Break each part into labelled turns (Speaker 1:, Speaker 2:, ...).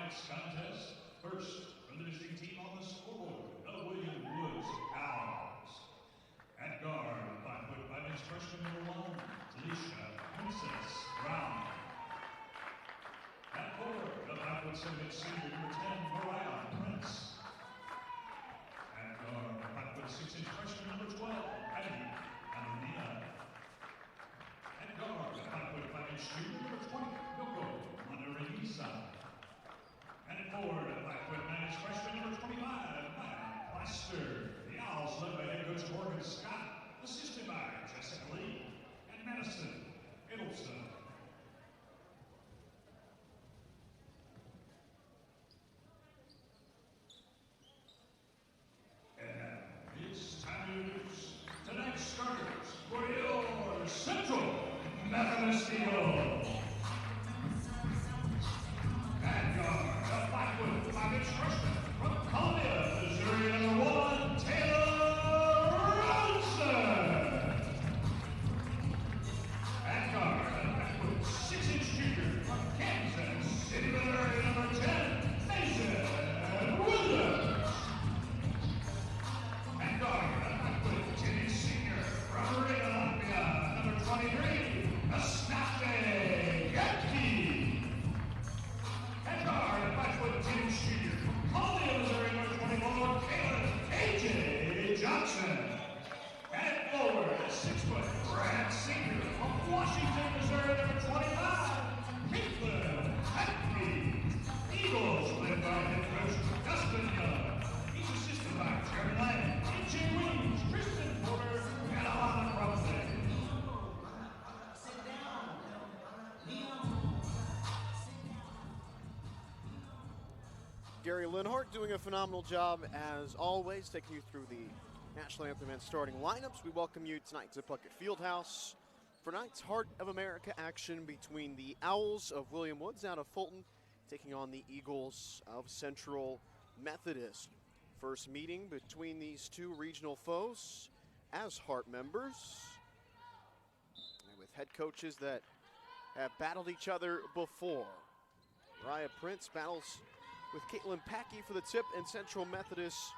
Speaker 1: tonight's contest. First, from the visiting team on the scoreboard, the William Woods Owls. At guard, 5'5" freshman number 1, Alicia Princess Brown. At forward, the 5'7" senior number 10, Mariah Prince. At guard, 5'6" freshman number 12, Patty Alania. At guard, 5'5" junior number 20, Yoko Manarisa. And at forward, 5'9" freshman number 25, Maya Plaster. The Owls led by head coach Morgan Scott, assisted by Jessica Lee and Madison Hiddleston. And it's time to introduce tonight's starters for your Central Methodist Eagles. At guard, the 5'5" freshman from Columbia, Missouri, number 1, Taylor Robinson. At guard, the 5'6" junior from Kansas City, Missouri, number 10, Mason Williams. At guard, the 5'10" senior from Riga, Latvia, number 23, Asnafe Getke. At guard, the 5'10" junior from Columbia, Missouri, number 24, Caleb A.J. Johnson. And at forward, the 6' Brad senior from Washington, Missouri, number 25, Caitlin Hackney. Eagles led by head coach Dustin Young. He's assisted by Jeremy Lang, A.J. Williams, Kristen Porter, and Alana Crumsley.
Speaker 2: Gary Linhart doing a phenomenal job as always, taking you through the national anthem and starting lineups. We welcome you tonight to Puckett Fieldhouse for tonight's Heart of America action between the Owls of William Woods out of Fulton taking on the Eagles of Central Methodist. First meeting between these two regional foes as Heart members, and with head coaches that have battled each other before. Mariah Prince battles with Caitlin Packey for the tip, and Central Methodist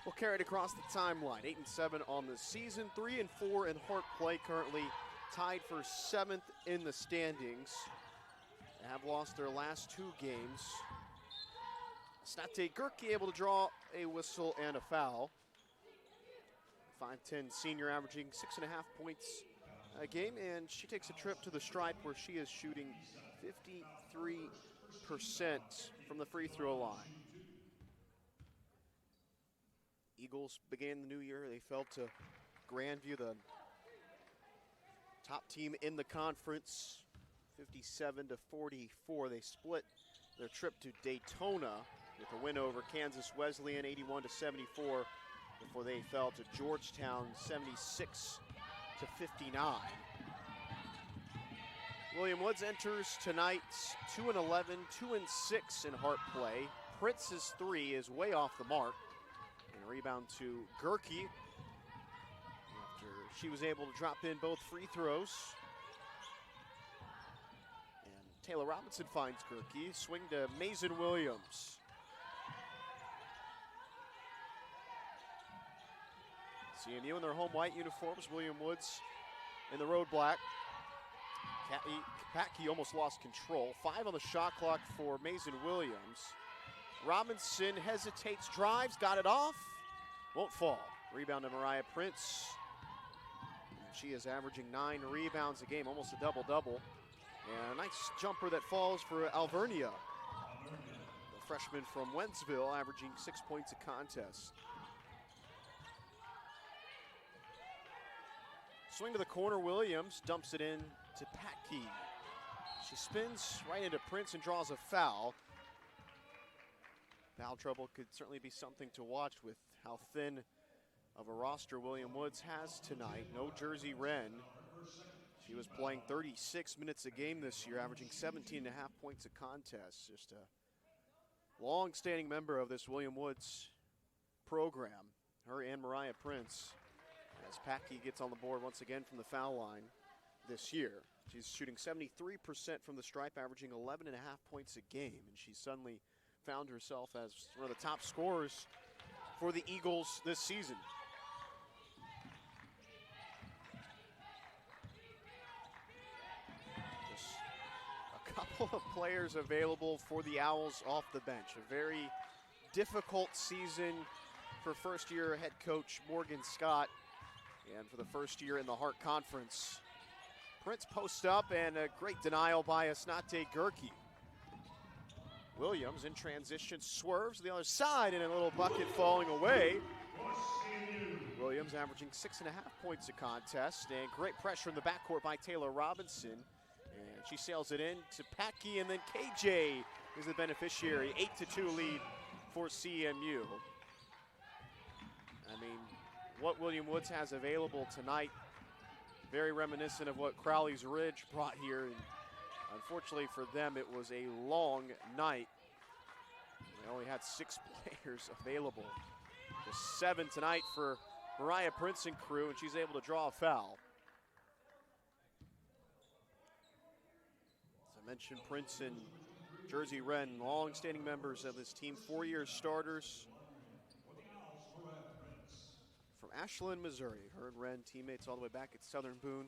Speaker 2: will carry it across the timeline. 8-7 on the season, 3-4 in Heart play, currently tied for 7th in the standings. They have lost their last 2 games. Snate Gurki able to draw a whistle and a foul. 5'10" senior averaging 6.5 points a game, and she takes a trip to the stripe where she is shooting 53% from the free throw line. Eagles began the new year. They fell to Grandview, the top team in the conference, 57-44. They split their trip to Daytona with a win over Kansas Wesleyan, 81-74, before they fell to Georgetown, 76-59. William Woods enters tonight 2-11, 2-6 in Heart play. Prince's 3 is way off the mark. And a rebound to Gurki after she was able to drop in both free throws. And Taylor Robinson finds Gurki. Swing to Mason Williams. CMU in their home white uniforms. William Woods in the road black. Packey almost lost control. 5 on the shot clock for Mason Williams. Robinson hesitates, drives, got it off. Won't fall. Rebound to Mariah Prince. And she is averaging 9 rebounds a game, almost a double-double. And a nice jumper that falls for Alvernia. The freshman from Wentzville, averaging 6 points a contest. Swing to the corner, Williams dumps it in to Packey. She spins right into Prince and draws a foul. Foul trouble could certainly be something to watch with how thin of a roster William Woods has tonight. No Jersey Wren. She was playing 36 minutes a game this year, averaging 17.5 points a contest. Just a long-standing member of this William Woods program, her and Mariah Prince, as Packey gets on the board once again from the foul line this year. She's shooting 73% from the stripe, averaging 11.5 points a game, and she's suddenly found herself as one of the top scorers for the Eagles this season. Just a couple of players available for the Owls off the bench. A very difficult season for first-year head coach Morgan Scott, and for the first year in the Hart Conference. Prince posts up, and a great denial by Asnate Gerke. Williams in transition swerves to the other side, and a little bucket falling away. Williams averaging 6.5 points a contest, and great pressure in the backcourt by Taylor Robinson. And she sails it in to Patke, and then KJ is the beneficiary. 8-2 lead for CMU. I mean, what William Woods has available tonight, very reminiscent of what Crowley's Ridge brought here. And unfortunately for them, it was a long night. They only had 6 players available. Just 7 tonight for Mariah Prince and crew, and she's able to draw a foul. As I mentioned, Prince and Jersey Wren, long-standing members of this team, 4-year starters. From Ashland, Missouri. Her and Wren teammates all the way back at Southern Boone.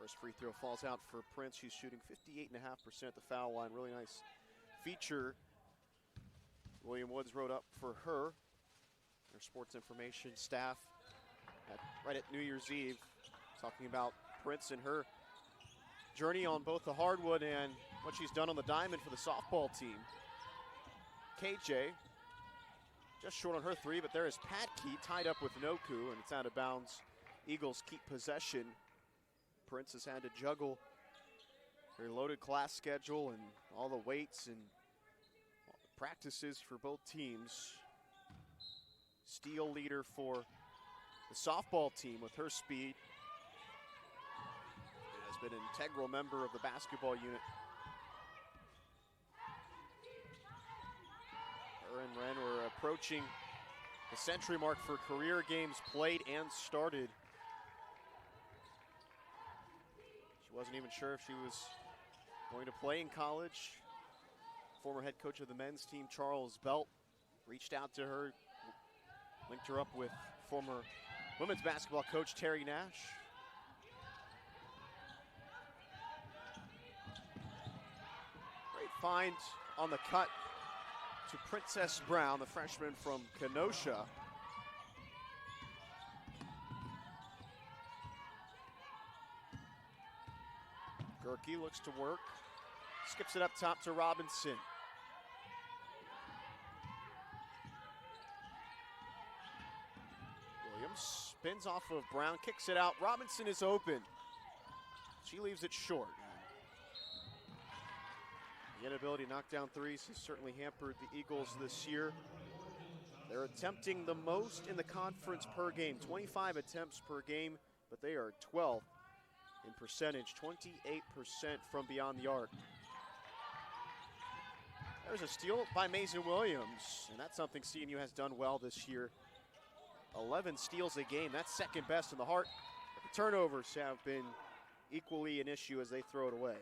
Speaker 2: First free throw falls out for Prince. She's shooting 58.5% at the foul line. Really nice feature William Woods wrote up for her. Their sports information staff right at New Year's Eve, talking about Prince and her journey on both the hardwood and what she's done on the diamond for the softball team. KJ just short on her 3, but there is Patke tied up with Noku, and it's out of bounds. Eagles keep possession. Prince has had to juggle very loaded class schedule and all the weights and all the practices for both teams. Steal leader for the softball team with her speed. And has been an integral member of the basketball unit. Her and Wren were approaching the century mark for career games played and started. She wasn't even sure if she was going to play in college. Former head coach of the men's team, Charles Belt, reached out to her, linked her up with former women's basketball coach Terry Nash. Great find on the cut to Princess Brown, the freshman from Kenosha. Gerke looks to work, skips it up top to Robinson. Williams spins off of Brown, kicks it out. Robinson is open. She leaves it short. The inability to knock down threes has certainly hampered the Eagles this year. They're attempting the most in the conference per game, 25 attempts per game, but they are 12th in percentage, 28% from beyond the arc. There's a steal by Mason Williams, and that's something CMU has done well this year. 11 steals a game, that's second best in the Hart. But the turnovers have been equally an issue as they throw it away.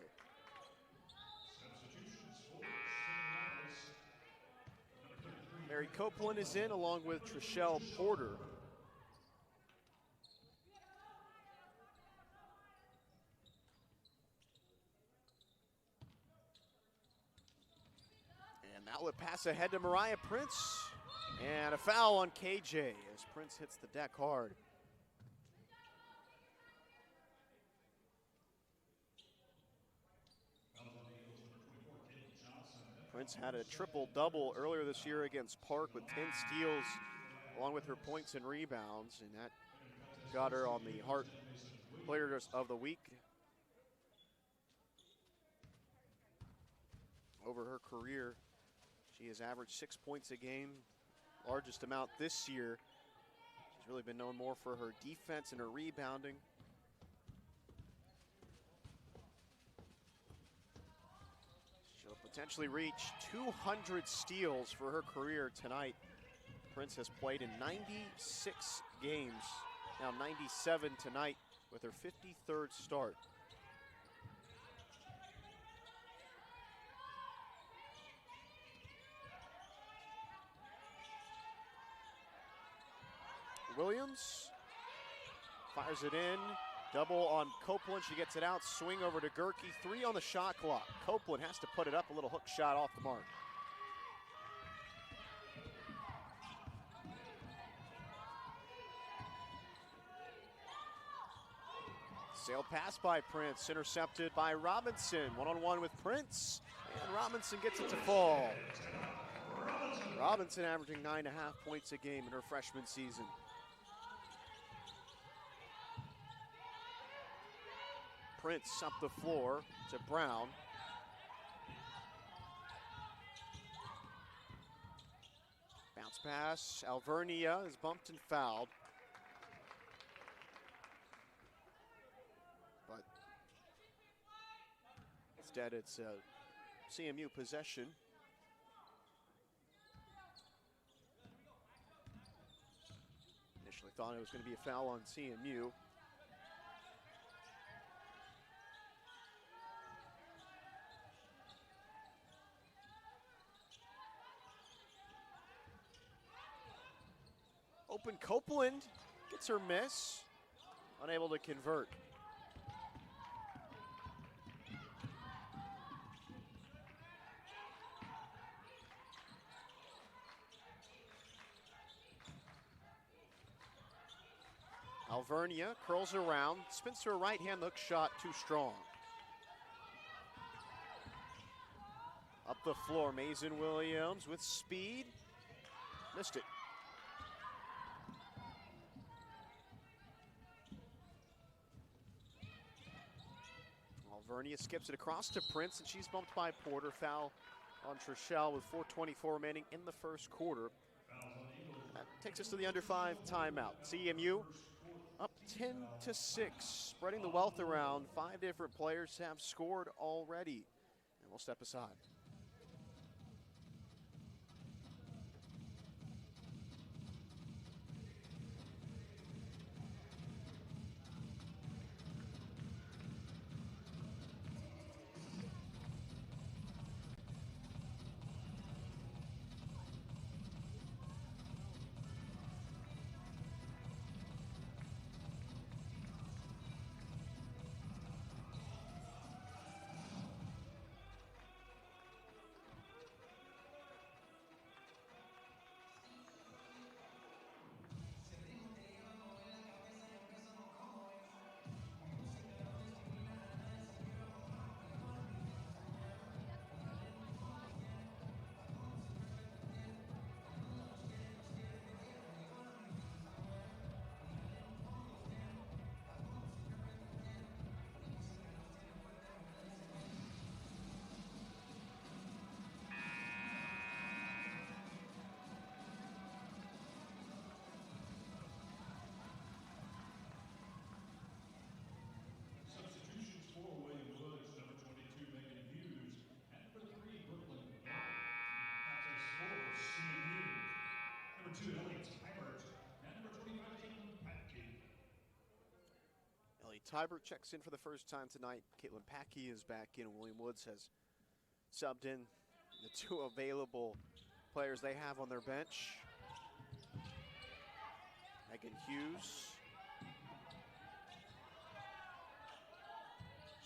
Speaker 2: Mary Copeland is in along with Trishelle Porter. And that would pass ahead to Mariah Prince. And a foul on KJ as Prince hits the deck hard. Prince had a triple-double earlier this year against Park with 10 steals, along with her points and rebounds, and that got her on the Hart Players of the Week. Over her career, she has averaged 6 points a game, largest amount this year. She's really been known more for her defense and her rebounding. She'll potentially reach 200 steals for her career tonight. Prince has played in 96 games, now 97 tonight with her 53rd start. Williams fires it in. Double on Copeland. She gets it out. Swing over to Gerke. 3 on the shot clock. Copeland has to put it up. A little hook shot off the mark. Sailed pass by Prince, intercepted by Robinson. One-on-one with Prince, and Robinson gets it to fall. Robinson averaging 9.5 points a game in her freshman season. Prince up the floor to Brown. Bounce pass, Alvernia is bumped and fouled. But instead it's a CMU possession. Initially thought it was going to be a foul on CMU. Open Copeland gets her miss, unable to convert. Alvernia curls around, spins to her right hand, hook shot too strong. Up the floor, Mason Williams with speed, missed it. Alvernia skips it across to Prince, and she's bumped by Porter. Foul on Trishelle with 4:24 remaining in the first quarter. That takes us to the under 5 timeout. CMU up 10-6, spreading the wealth around. 5 different players have scored already, and we'll step aside. Tybert checks in for the first time tonight. Caitlin Packey is back in, and William Woods has subbed in the 2 available players they have on their bench. Megan Hughes.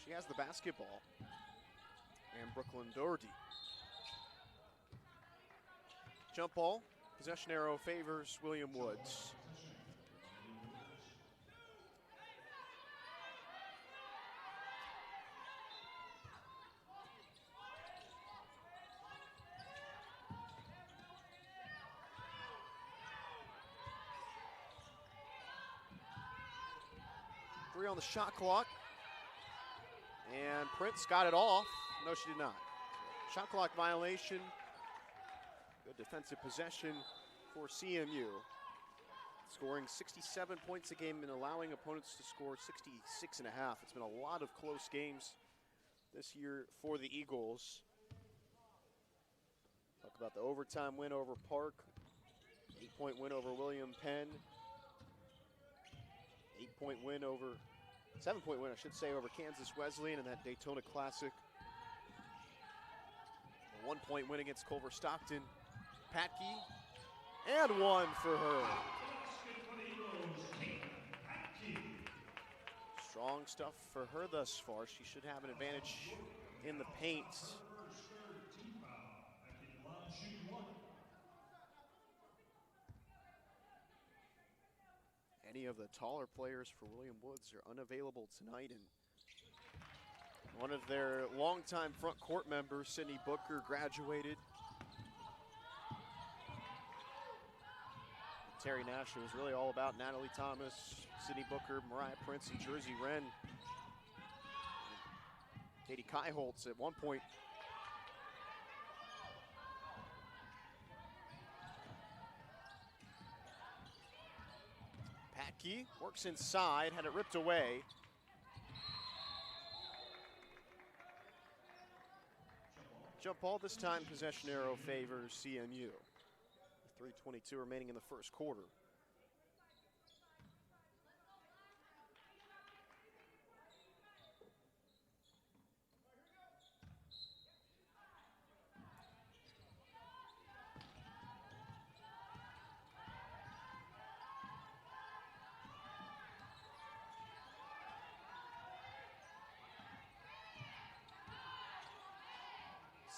Speaker 2: She has the basketball. And Brooklyn Doherty. Jump ball. Possession arrow favors William Woods. On the shot clock, and Prince got it off. No, she did not. Shot clock violation. Good defensive possession for CMU. Scoring 67 points a game and allowing opponents to score 66.5. It's been a lot of close games this year for the Eagles. Talk about the overtime win over Park, 8-point win over William Penn, 8-point win over 7-point win, I should say, over Kansas Wesleyan in that Daytona Classic. A 1-point win against Culver Stockton. Packey, and 1 for her. Strong stuff for her thus far. She should have an advantage in the paint. Any of the taller players for William Woods are unavailable tonight, and one of their longtime front court members, Sydney Booker, graduated. Terry Nash, it was really all about Natalie Thomas, Sydney Booker, Mariah Prince, and Jersey Wren. Katie Kaiholtz at one point. Patke works inside, had it ripped away. Jump ball this time, possession arrow favors CMU. 3:22 remaining in the first quarter.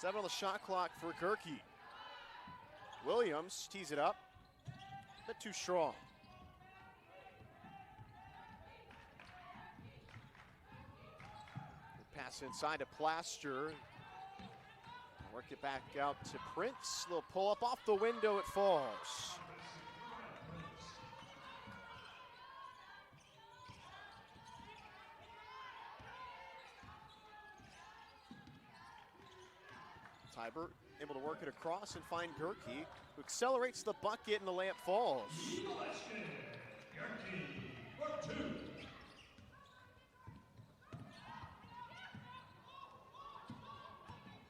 Speaker 2: Seven on the shot clock for Gerke. Williams tees it up, a bit too strong. Pass inside to Plaster. Work it back out to Prince. Little pull up off the window, it falls. Tybert able to work it across and find Gerke, who accelerates the bucket and the layup falls.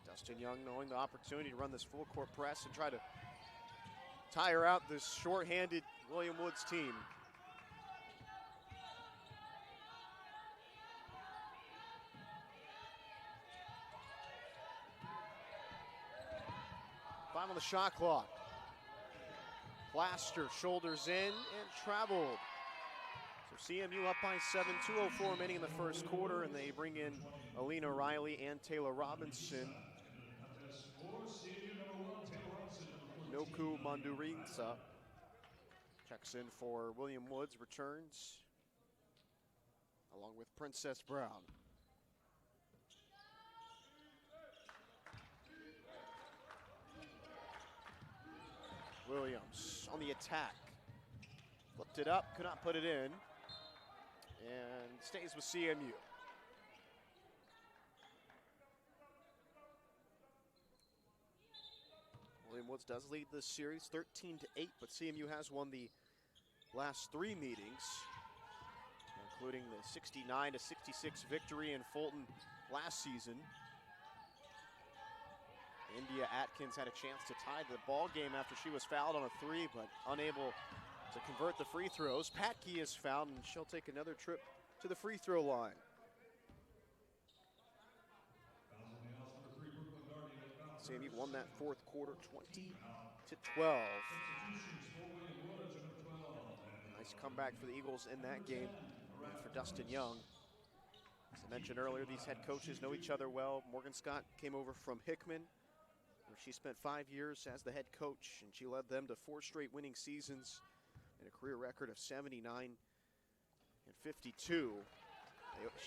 Speaker 2: Dustin Young knowing the opportunity to run this full court press and try to tire out this short-handed William Woods team. Five on the shot clock. Plaster shoulders in and traveled. So CMU up by 7, 2:04 remaining in the first quarter, and they bring in Alina Riley and Taylor Robinson. Noku Mandurinsa checks in for William Woods, returns along with Princess Brown. Williams on the attack. Flipped it up, could not put it in, and stays with CMU. William Woods does lead this series 13-8, but CMU has won the last 3 meetings, including the 69-66 victory in Fulton last season. India Atkins had a chance to tie the ball game after she was fouled on a 3, but unable to convert the free throws. Patke is fouled, and she'll take another trip to the free throw line. CMU won that fourth quarter 20-12. Nice comeback for the Eagles in that game and for Dustin Young. As I mentioned earlier, these head coaches know each other well. Morgan Scott came over from Hickman, where she spent 5 years as the head coach, and she led them to 4 straight winning seasons and a career record of 79 and 52.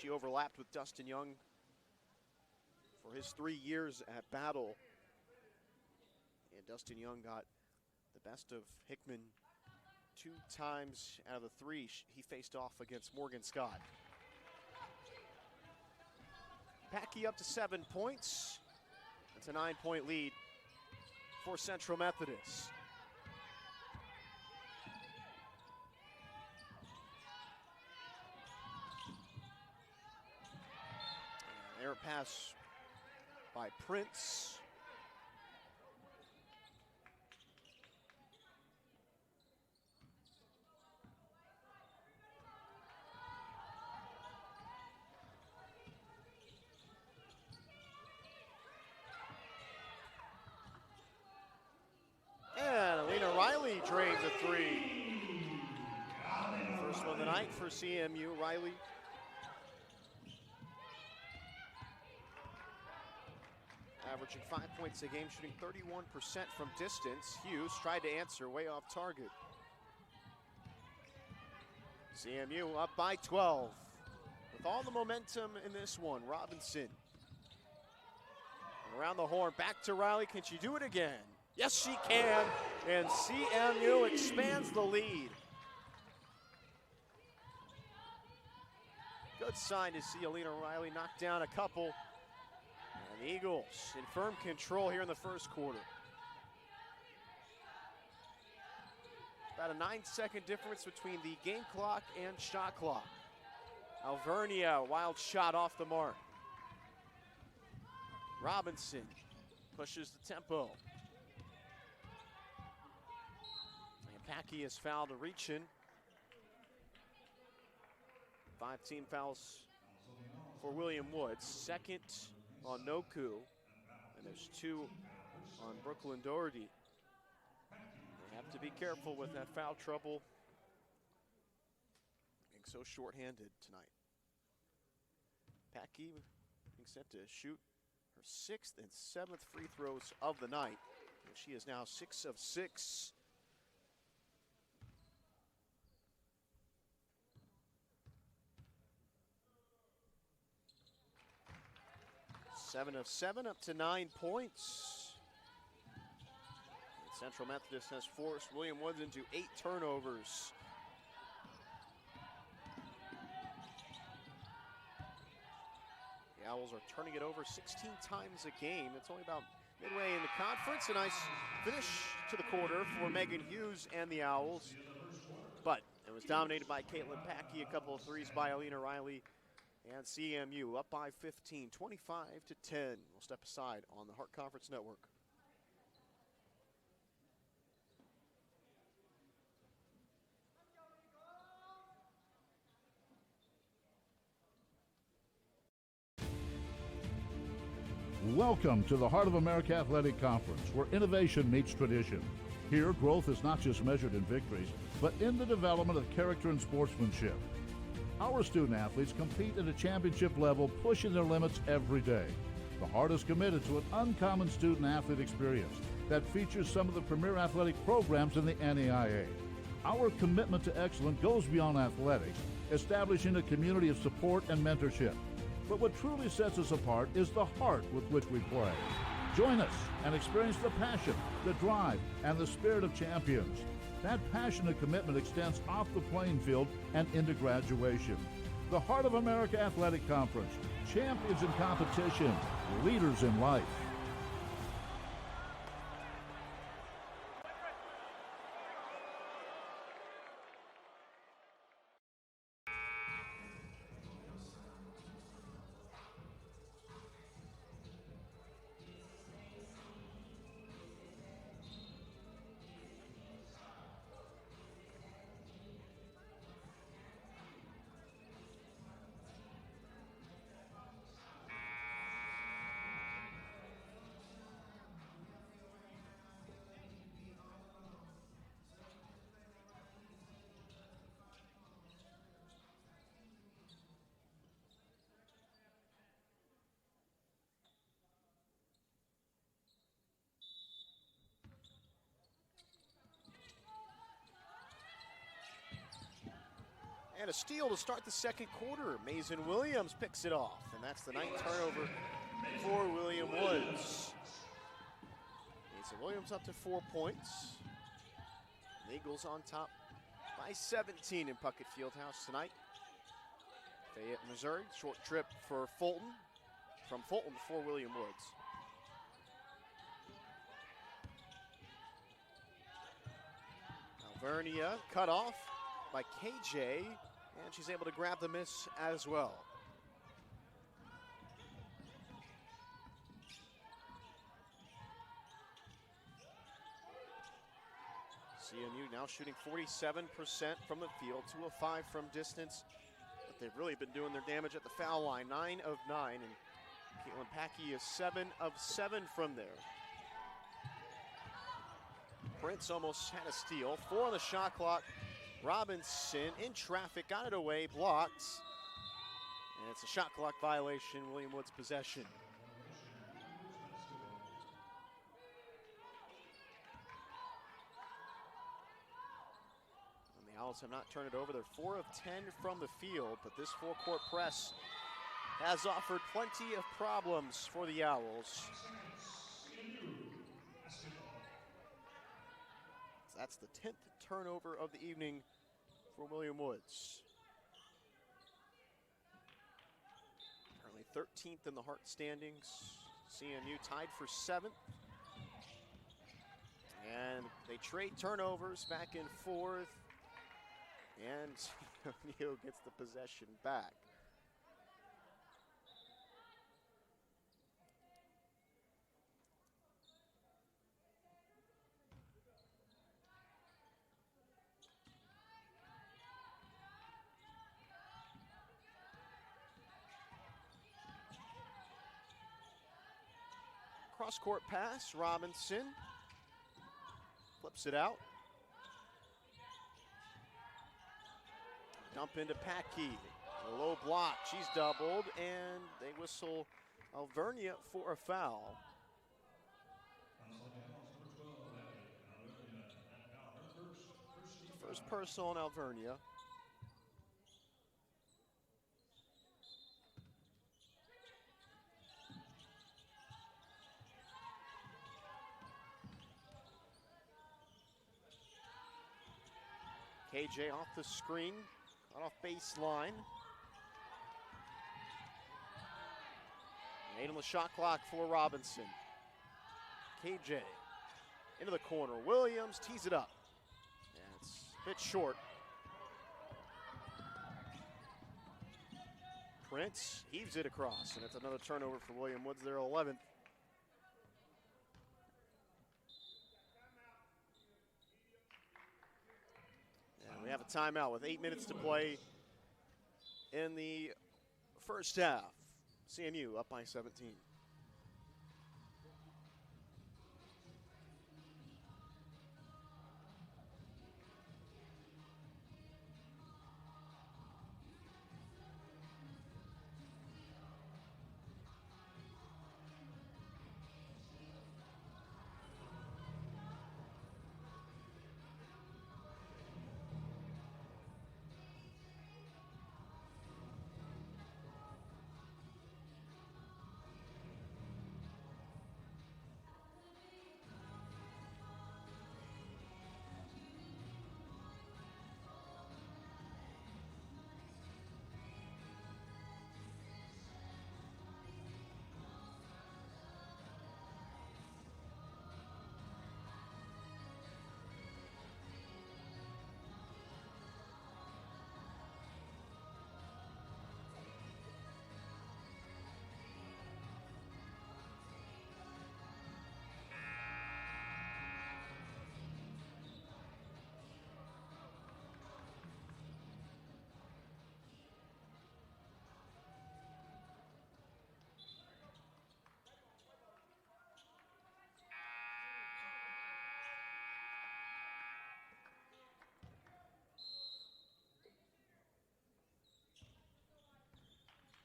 Speaker 2: She overlapped with Dustin Young for his 3 years at Battle, and Dustin Young got the best of Hickman 2 times out of the 3 he faced off against Morgan Scott. Patke up to 7 points. It's a 9-point lead for Central Methodist. Air pass by Prince. And Alina Riley drains a 3. First one of the night for CMU. Riley averaging 5 points a game, shooting 31% from distance. Hughes tried to answer, way off target. CMU up by 12. With all the momentum in this one, Robinson. Around the horn, back to Riley. Can she do it again? Yes, she can. And CMU expands the lead. Good sign to see Alina Riley knock down a couple. And the Eagles in firm control here in the first quarter. About a 9-second difference between the game clock and shot clock. Alvernia, wild shot off the mark. Robinson pushes the tempo. And Packy is fouled to Reachin. 5 team fouls for William Woods. Second on Noku. And there's 2 on Brooklyn Doherty. They have to be careful with that foul trouble. Being so short-handed tonight. Packy being set to shoot her 6th and 7th free throws of the night. And she is now 6 of 6. Seven of 7, up to 9 points. And Central Methodist has forced William Woods into 8 turnovers. The Owls are turning it over 16 times a game. It's only about midway in the conference. A nice finish to the quarter for Megan Hughes and the Owls. But it was dominated by Caitlin Packy, a couple of threes by Alina Riley. And CMU up by 15, 25-10. We'll step aside on the Hart Conference Network.
Speaker 3: Welcome to the Heart of America Athletic Conference, where innovation meets tradition. Here, growth is not just measured in victories, but in the development of character and sportsmanship. Our student athletes compete at a championship level, pushing their limits every day. The Heart is committed to an uncommon student athlete experience that features some of the premier athletic programs in the NAIA. Our commitment to excellence goes beyond athletics, establishing a community of support and mentorship. But what truly sets us apart is the heart with which we play. Join us and experience the passion, the drive, and the spirit of champions. That passion and commitment extends off the playing field and into graduation. The Heart of America Athletic Conference, champions in competition, leaders in life.
Speaker 2: And a steal to start the second quarter. Mason Williams picks it off, and that's the 9th turnover for William Woods. Mason Williams up to 4 points. The Eagles on top by 17 in Puckett Fieldhouse tonight. Fayette, Missouri, short trip for Fulton. From Fulton for William Woods. Alvernia cut off by KJ, and she's able to grab the miss as well. CMU now shooting 47% from the field, 2 of 5 from distance, but they've really been doing their damage at the foul line, 9 of 9, and Caitlin Packy is 7 of 7 from there. Prince almost had a steal, 4 on the shot clock. Robinson in traffic, got it away, blocked. And it's a shot clock violation, William Woods possession. Owls have not turned it over. They're 4 of 10 from the field, but this full-court press has offered plenty of problems for the Owls. That's the 10th turnover of the evening for William Woods. Currently 13th in the Hart standings. CMU tied for 7th. And they trade turnovers back and forth. And CMU gets the possession back. Cross-court pass, Robinson flips it out. Dump into Packey, a low block, she's doubled, and they whistle Alvernia for a foul. First personal on Alvernia. KJ off the screen, cut off baseline. 8 on the shot clock for Robinson. KJ into the corner. Williams tees it up. Yeah, it's a bit short. Prince heaves it across, and it's another turnover for William Woods, their 11th. We have a timeout with 8 minutes to play in the first half. CMU up by 17.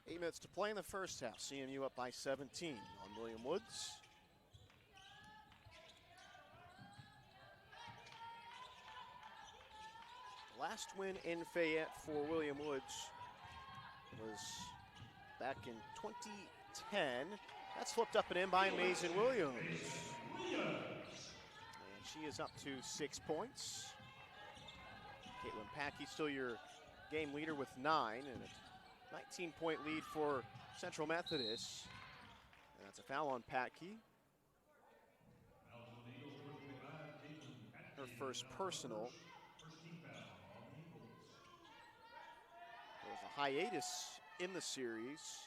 Speaker 2: Eight minutes to play in the first half. CMU up by 17 on William Woods. Last win in Fayette for William Woods was back in 2010. That's flipped up and in by Mason Williams. And she is up to 6 points. Caitlin Packey still your game leader with 9, and a 19-point lead for Central Methodist. And that's a foul on Packey. Her first personal. There was a hiatus in the series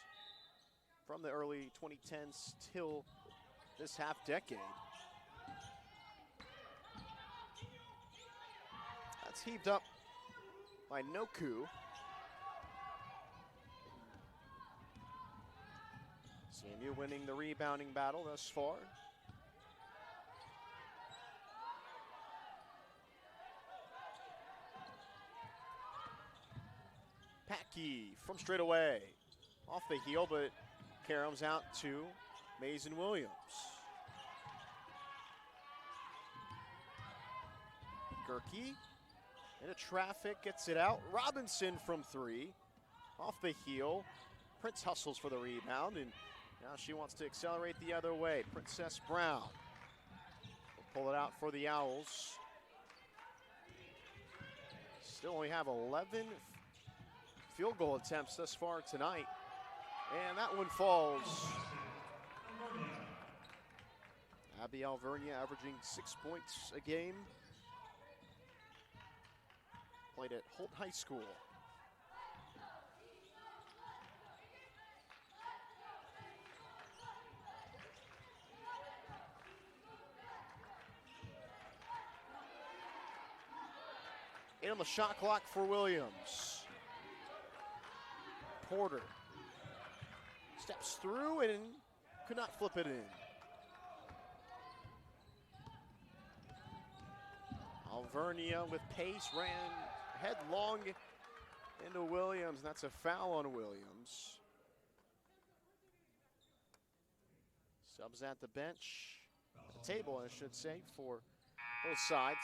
Speaker 2: from the early 2010s till this half decade. That's heaved up by Noku. CMU winning the rebounding battle thus far. Packey from straight away. Off the heel, but Karams out to Mason Williams. Gerke Into traffic, gets it out. Robinson from three. Off the heel. Prince hustles for the rebound, and now she wants to accelerate the other way. Princess Brown will pull it out for the Owls. Still only have 11 field goal attempts thus far tonight. And that one falls. Abby Alvernia averaging 6 points a game. Played at Holt High School. In on the shot clock for Williams. Porter steps through and could not flip it in. Alvernia with pace ran headlong into Williams, and that's a foul on Williams. Subs at the bench, at the table, I should say, for both sides.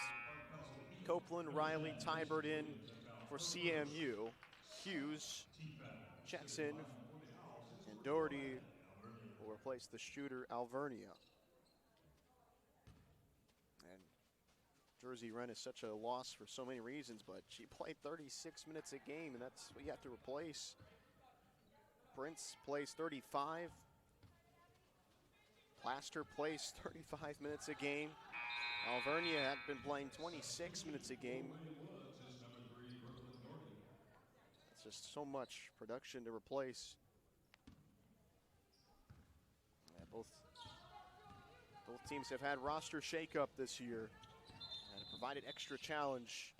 Speaker 2: Copeland, Riley, Tybert in for CMU. Hughes checks in, and Doherty will replace the shooter Alvernia. And Jersey Wren is such a loss for so many reasons, but she played 36 minutes a game, and that's what you have to replace. Prince plays 35. Plaster plays 35 minutes a game. Alvernia had been playing 26 minutes a game. It's just so much production to replace. Yeah, both teams have had roster shakeup this year and it provided extra challenge.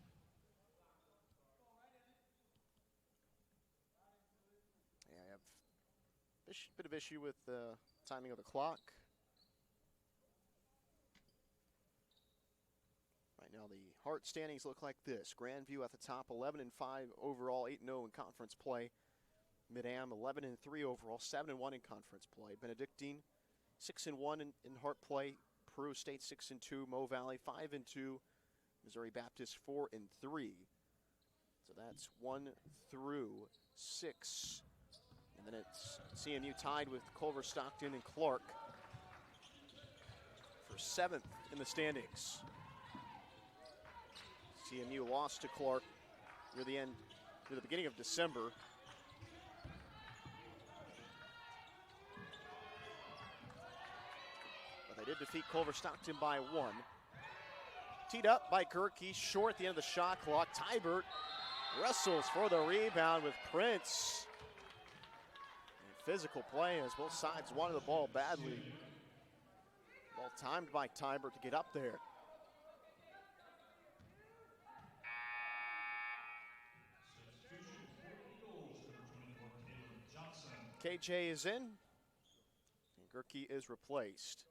Speaker 2: Yeah, I have a bit of issue with the timing of the clock. Right now, the Hart standings look like this. Grandview at the top, 11-5 overall, 8-0 in conference play. Mid-Am, 11-3 overall, 7-1 in conference play. Benedictine, 6-1 in Hart play. Peru State, 6-2. Mo Valley, 5-2. Missouri Baptist, 4-3. So that's 1 through 6. And then it's CMU tied with Culver, Stockton, and Clark for 7th in the standings. CMU lost to Clark near the beginning of December. But they did defeat Culver Stockton by 1. Teed up by Gerke, short at the end of the shot clock. Tybert wrestles for the rebound with Prince. And physical play as both sides wanted the ball badly. Ball timed by Tybert to get up there. KJ is in, and Gerke is replaced.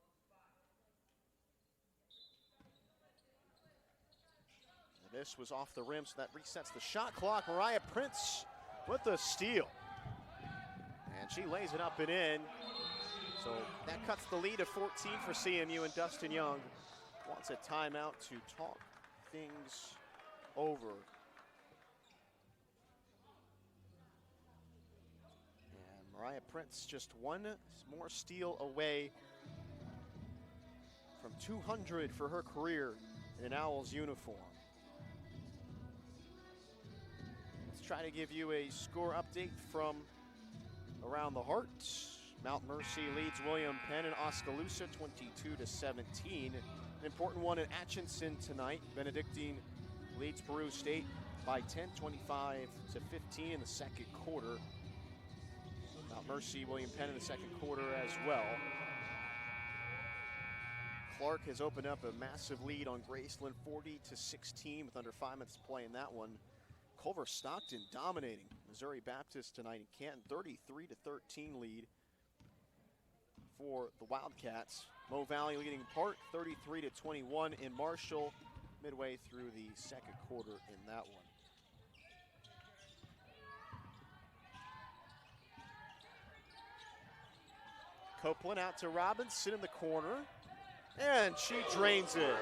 Speaker 2: And this was off the rim, so that resets the shot clock. Mariah Prince with the steal. And she lays it up and in. So that cuts the lead to 14 for CMU, and Dustin Young wants a timeout to talk things over. Mariah Prince just one more steal away from 200 for her career in an Owls uniform. Let's try to give you a score update from around the Hart. Mount Mercy leads William Penn and Oskaloosa 22-17. An important one at Atchison tonight. Benedictine leads Peru State by 10, 25-15 in the second quarter. Mount Mercy, William Penn in the second quarter as well. Clark has opened up a massive lead on Graceland, 40-16 with under 5 minutes to play in that one. Culver Stockton dominating Missouri Baptist tonight in Canton, 33-13 lead for the Wildcats. Mo Valley leading Park, 33-21 in Marshall, midway through the second quarter in that one. Copeland out to Robinson in the corner, and she drains it.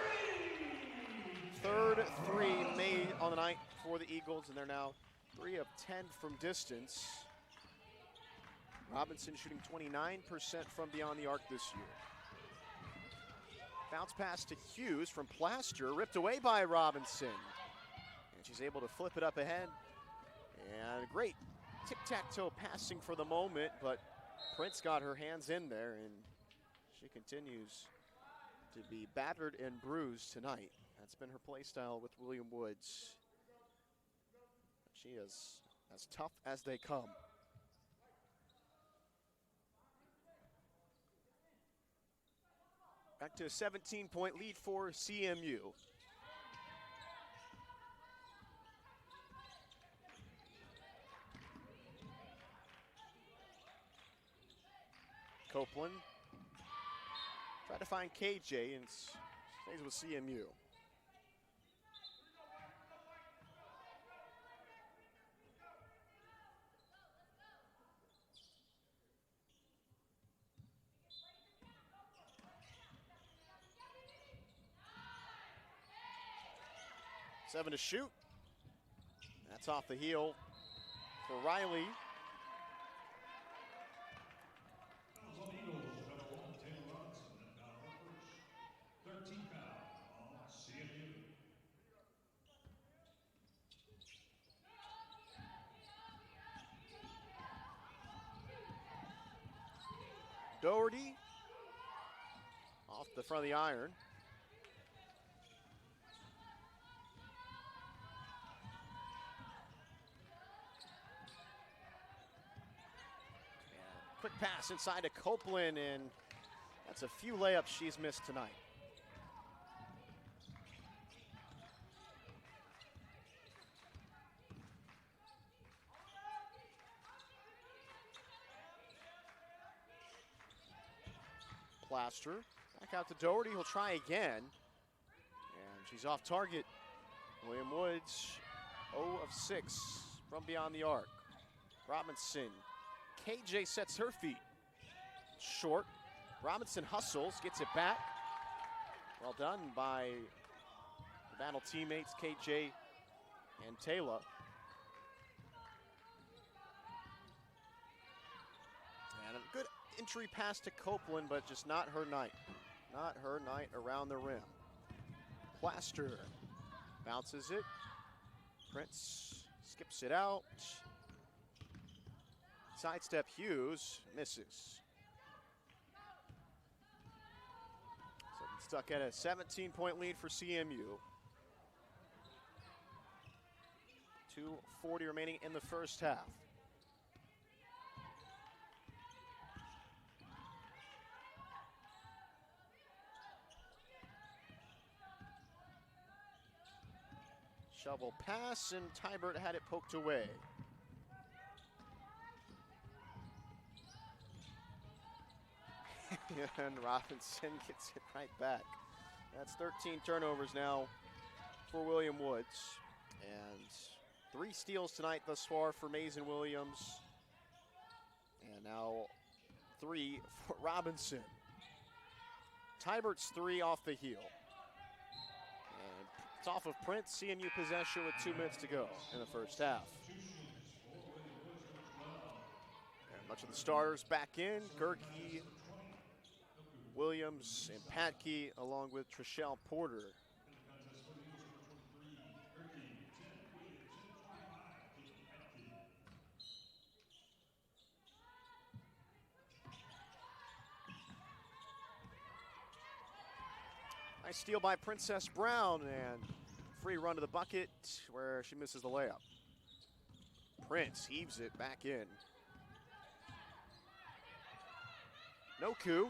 Speaker 2: third three made on the night for the Eagles, and they're now 3 of 10 from distance. Robinson shooting 29% from beyond the arc this year. Bounce pass to Hughes from Plaster, ripped away by Robinson. And she's able to flip it up ahead. And great tic-tac-toe passing for the moment, but Prince got her hands in there, and she continues to be battered and bruised tonight. That's been her play style with William Woods. She is as tough as they come. Back to a 17-point lead for CMU. Copeland tried to find KJ and stays with CMU. Seven to shoot. That's off the heel for Riley. Doherty off the front of the iron. Quick pass inside to Copeland, and that's a few layups she's missed tonight. Plaster back out to Doherty. He'll try again, and she's off target. William Woods 0 of 6 from beyond the arc. Robinson. KJ sets her feet. Short. Robinson hustles, gets it back. Well done by the battle teammates, KJ and Taylor. And a good entry pass to Copeland, but just not her night. Not her night around the rim. Plaster bounces it. Prince skips it out. Sidestep Hughes, misses. So stuck at a 17-point lead for CMU. 2:40 remaining in the first half. Shovel pass, and Tybert had it poked away. And Robinson gets it right back. That's 13 turnovers now for William Woods. And 3 steals tonight thus far for Mason Williams. And now 3 for Robinson. Tybert's 3 off the heel. And it's off of Prince. CMU possession with 2 minutes to go in the first half. And much of the starters back in. Gerke, Williams, and Patke, along with Trishelle Porter. Nice steal by Princess Brown, and free run to the bucket where she misses the layup. Prince heaves it back in. No coup.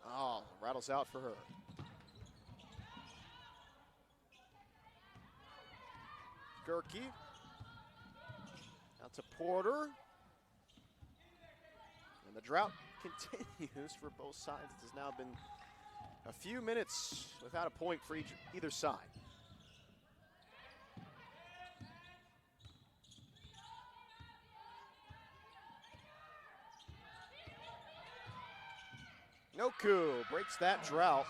Speaker 2: Oh, rattles out for her. Gerke. Out to Porter. And the drought continues for both sides. It has now been a few minutes without a point for either side. Noku breaks that drought.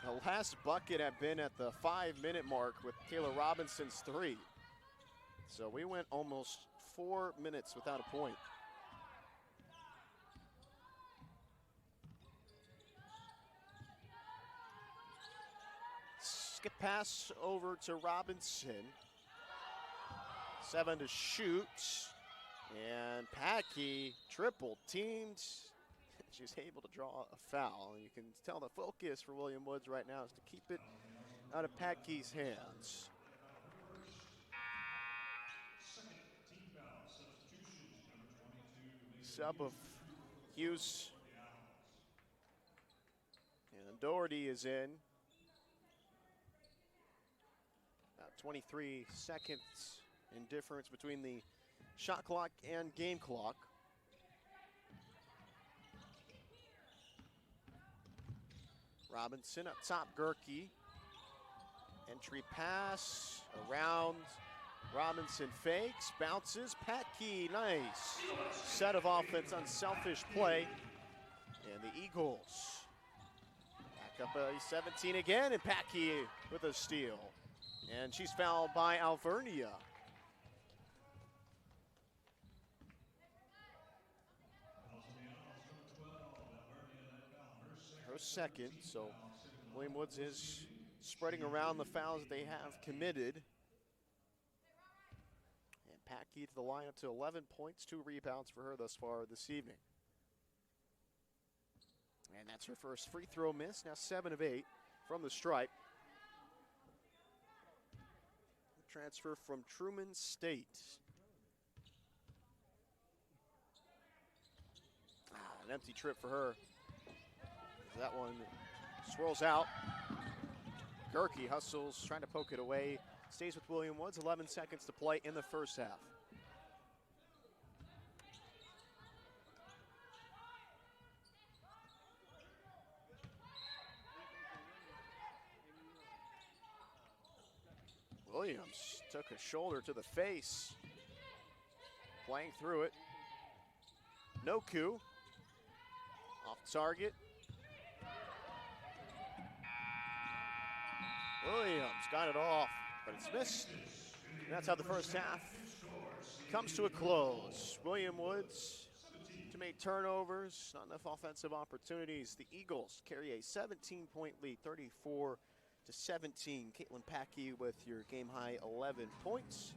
Speaker 2: The last bucket had been at the 5-minute mark with Taylor Robinson's 3. So we went almost 4 minutes without a point. Skip pass over to Robinson. 7 to shoot. And Packey triple teamed. She's able to draw a foul. You can tell the focus for William Woods right now is to keep it out of Packey's hands. Sub of Hughes. And Doherty is in. About 23 seconds in difference between the shot clock and game clock. Robinson up top, Gerke. Entry pass around. Robinson fakes, bounces, Packey, nice. Set of offense, unselfish play. And the Eagles back up 17 again, and Packey with a steal. And she's fouled by Alvernia. Her second, so William Woods is spreading around the fouls that they have committed. And Packey to the lineup to 11 points, 2 rebounds for her thus far this evening. And that's her first free throw miss, now 7 of 8 from the stripe. Transfer from Truman State. An empty trip for her. That one swirls out. Gerke hustles, trying to poke it away. Stays with William Woods, 11 seconds to play in the first half. Williams took a shoulder to the face. Playing through it. Noku off target. Williams got it off, but it's missed. And that's how the first half comes to a close. William Woods to make turnovers, not enough offensive opportunities. The Eagles carry a 17-point lead, 34-17. Caitlin Packey with your game-high 11 points.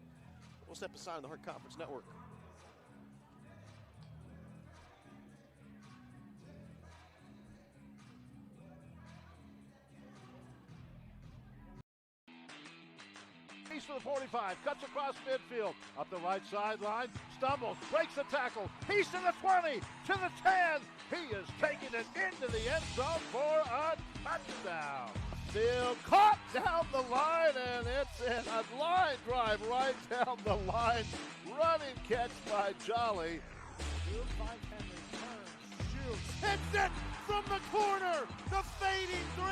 Speaker 2: We'll step aside on the Heart Conference Network.
Speaker 3: For the 45, cuts across midfield, up the right sideline, stumbles, breaks the tackle, he's to the 20, to the 10, he is taking it into the end zone for a touchdown. Still caught down the line, and it's in a line drive right down the line, running catch by Jolly. Henry turns, shoots, hits it from the corner, the fading 3.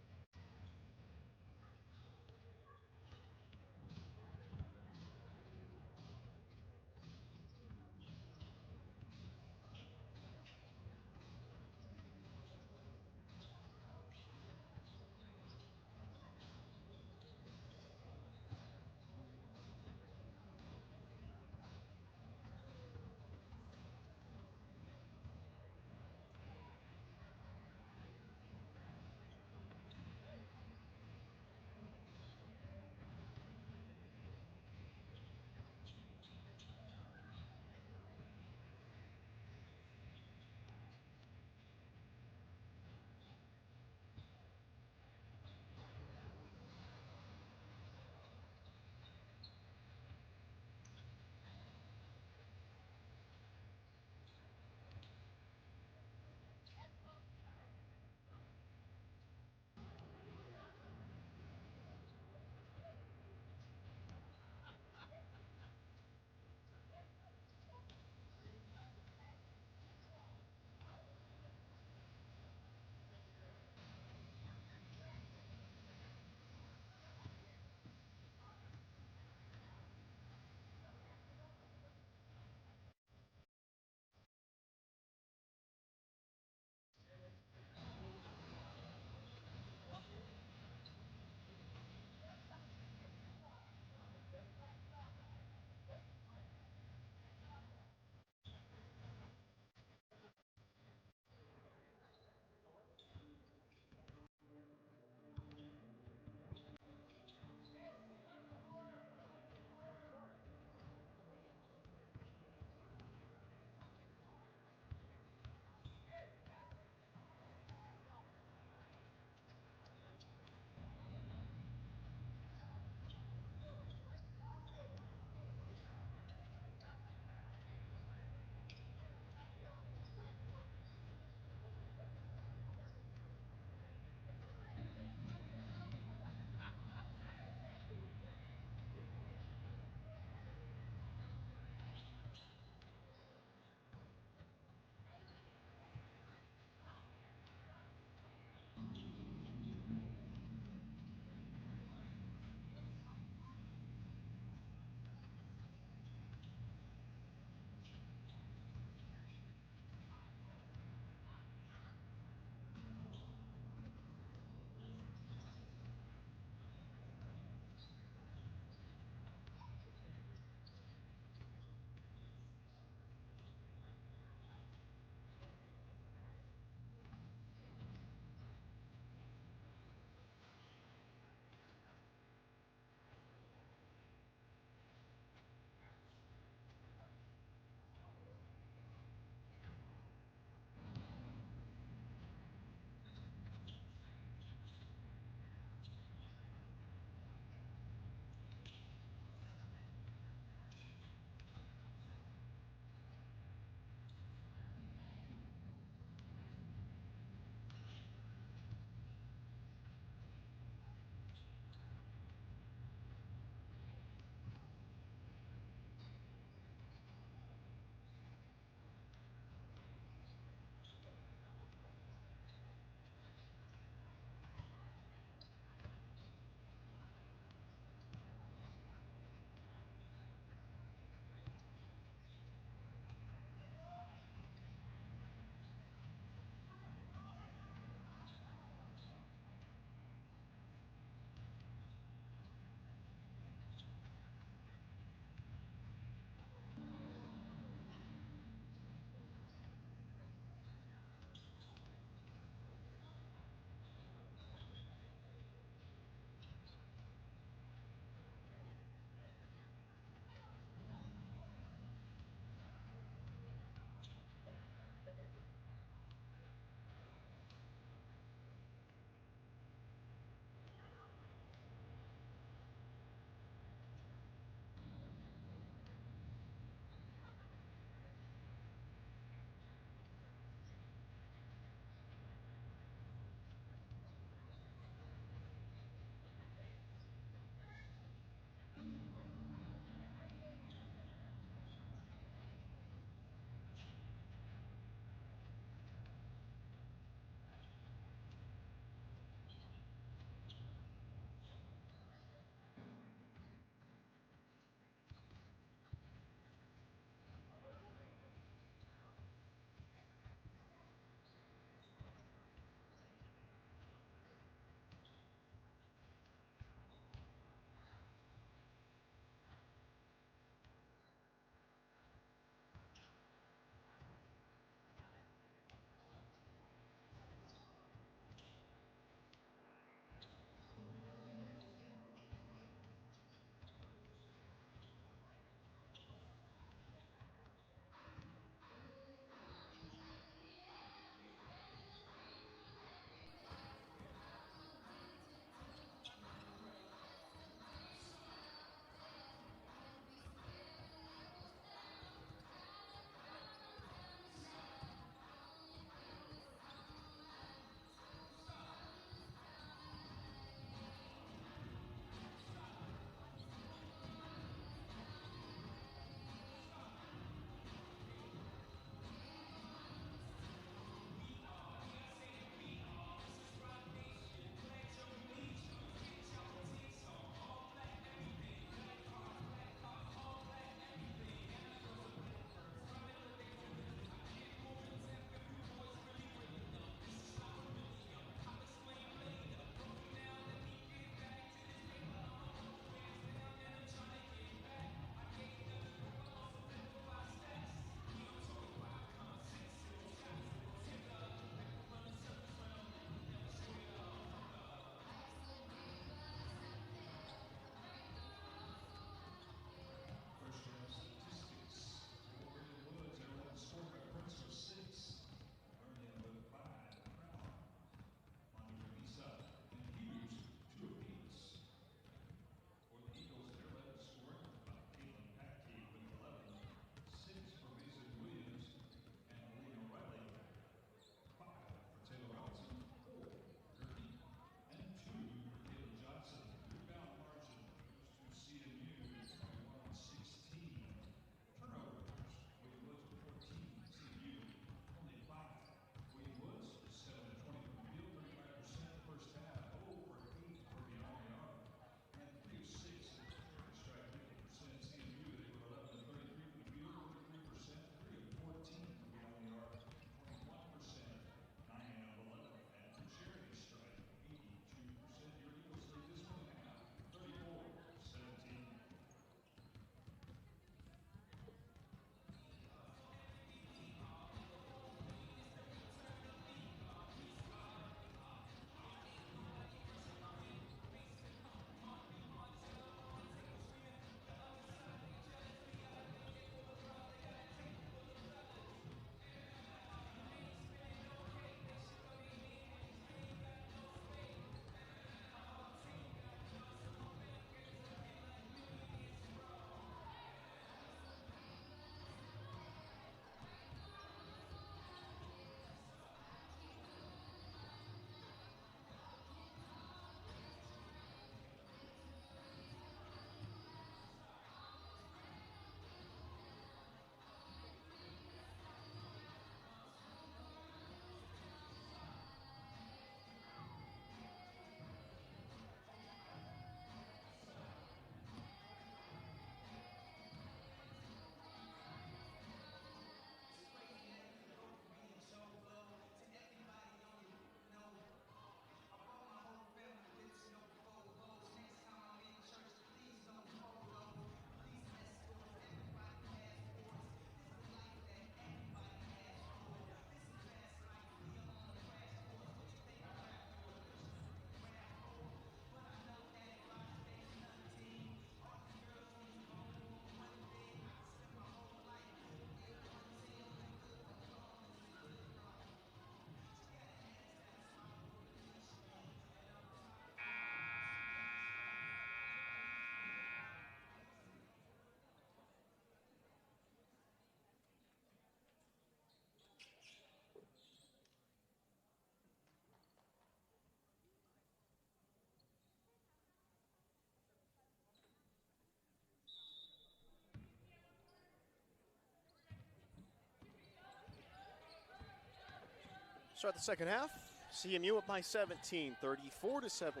Speaker 2: Start the second half. CMU up by 17, 34-17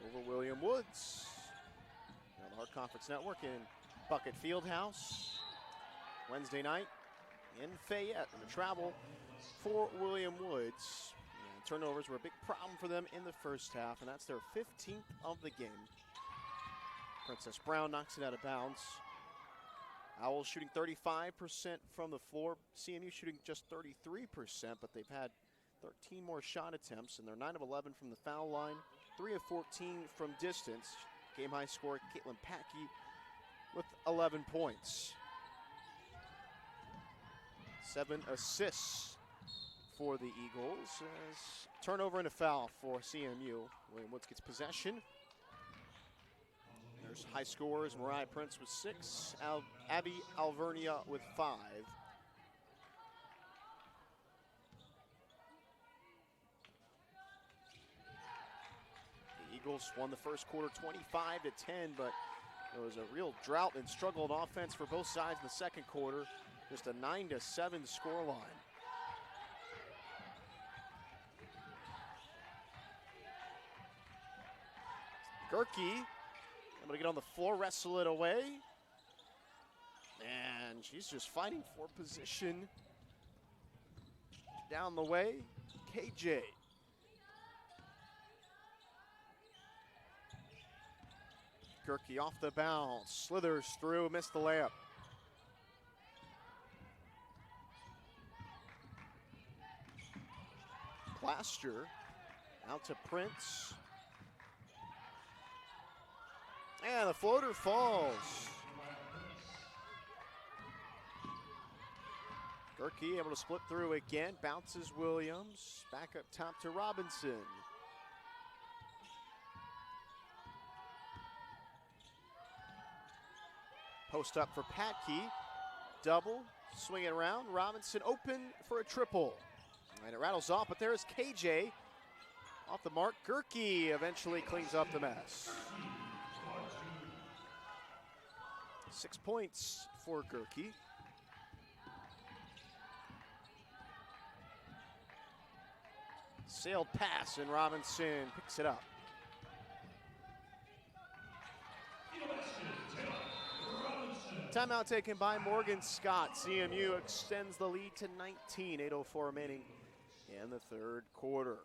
Speaker 2: over William Woods. Now the Hart Conference Network in Bucket Fieldhouse. Wednesday night in Fayette. And the travel for William Woods. And turnovers were a big problem for them in the first half, and that's their 15th of the game. Princess Brown knocks it out of bounds. Owls shooting 35% from the floor. CMU shooting just 33%, but they've had 13 more shot attempts, and they're 9 of 11 from the foul line, 3 of 14 from distance. Game high score, Caitlin Packey with 11 points. 7 assists for the Eagles. As turnover and a foul for CMU. William Woods gets possession. There's high scorers, Mariah Prince with 6, Abby Alvernia with 5. The Eagles won the first quarter 25-10, but there was a real drought and struggle in offense for both sides in the second quarter. Just a 9-7 scoreline. Gerke able to get on the floor, wrestle it away. And she's just fighting for position. Down the way, KJ. Gerke off the bounce, slithers through, missed the layup. Plaster out to Prince. And the floater falls. Gerke able to split through again, bounces Williams. Back up top to Robinson. Post up for Patkey. Double, swing it around. Robinson open for a triple. And it rattles off, but there's KJ. Off the mark, Gerke eventually cleans up the mess. 6 points for Gerke. Sailed pass, and Robinson picks it up. Timeout taken by Morgan Scott. CMU extends the lead to 19, 8:04 remaining in the third quarter.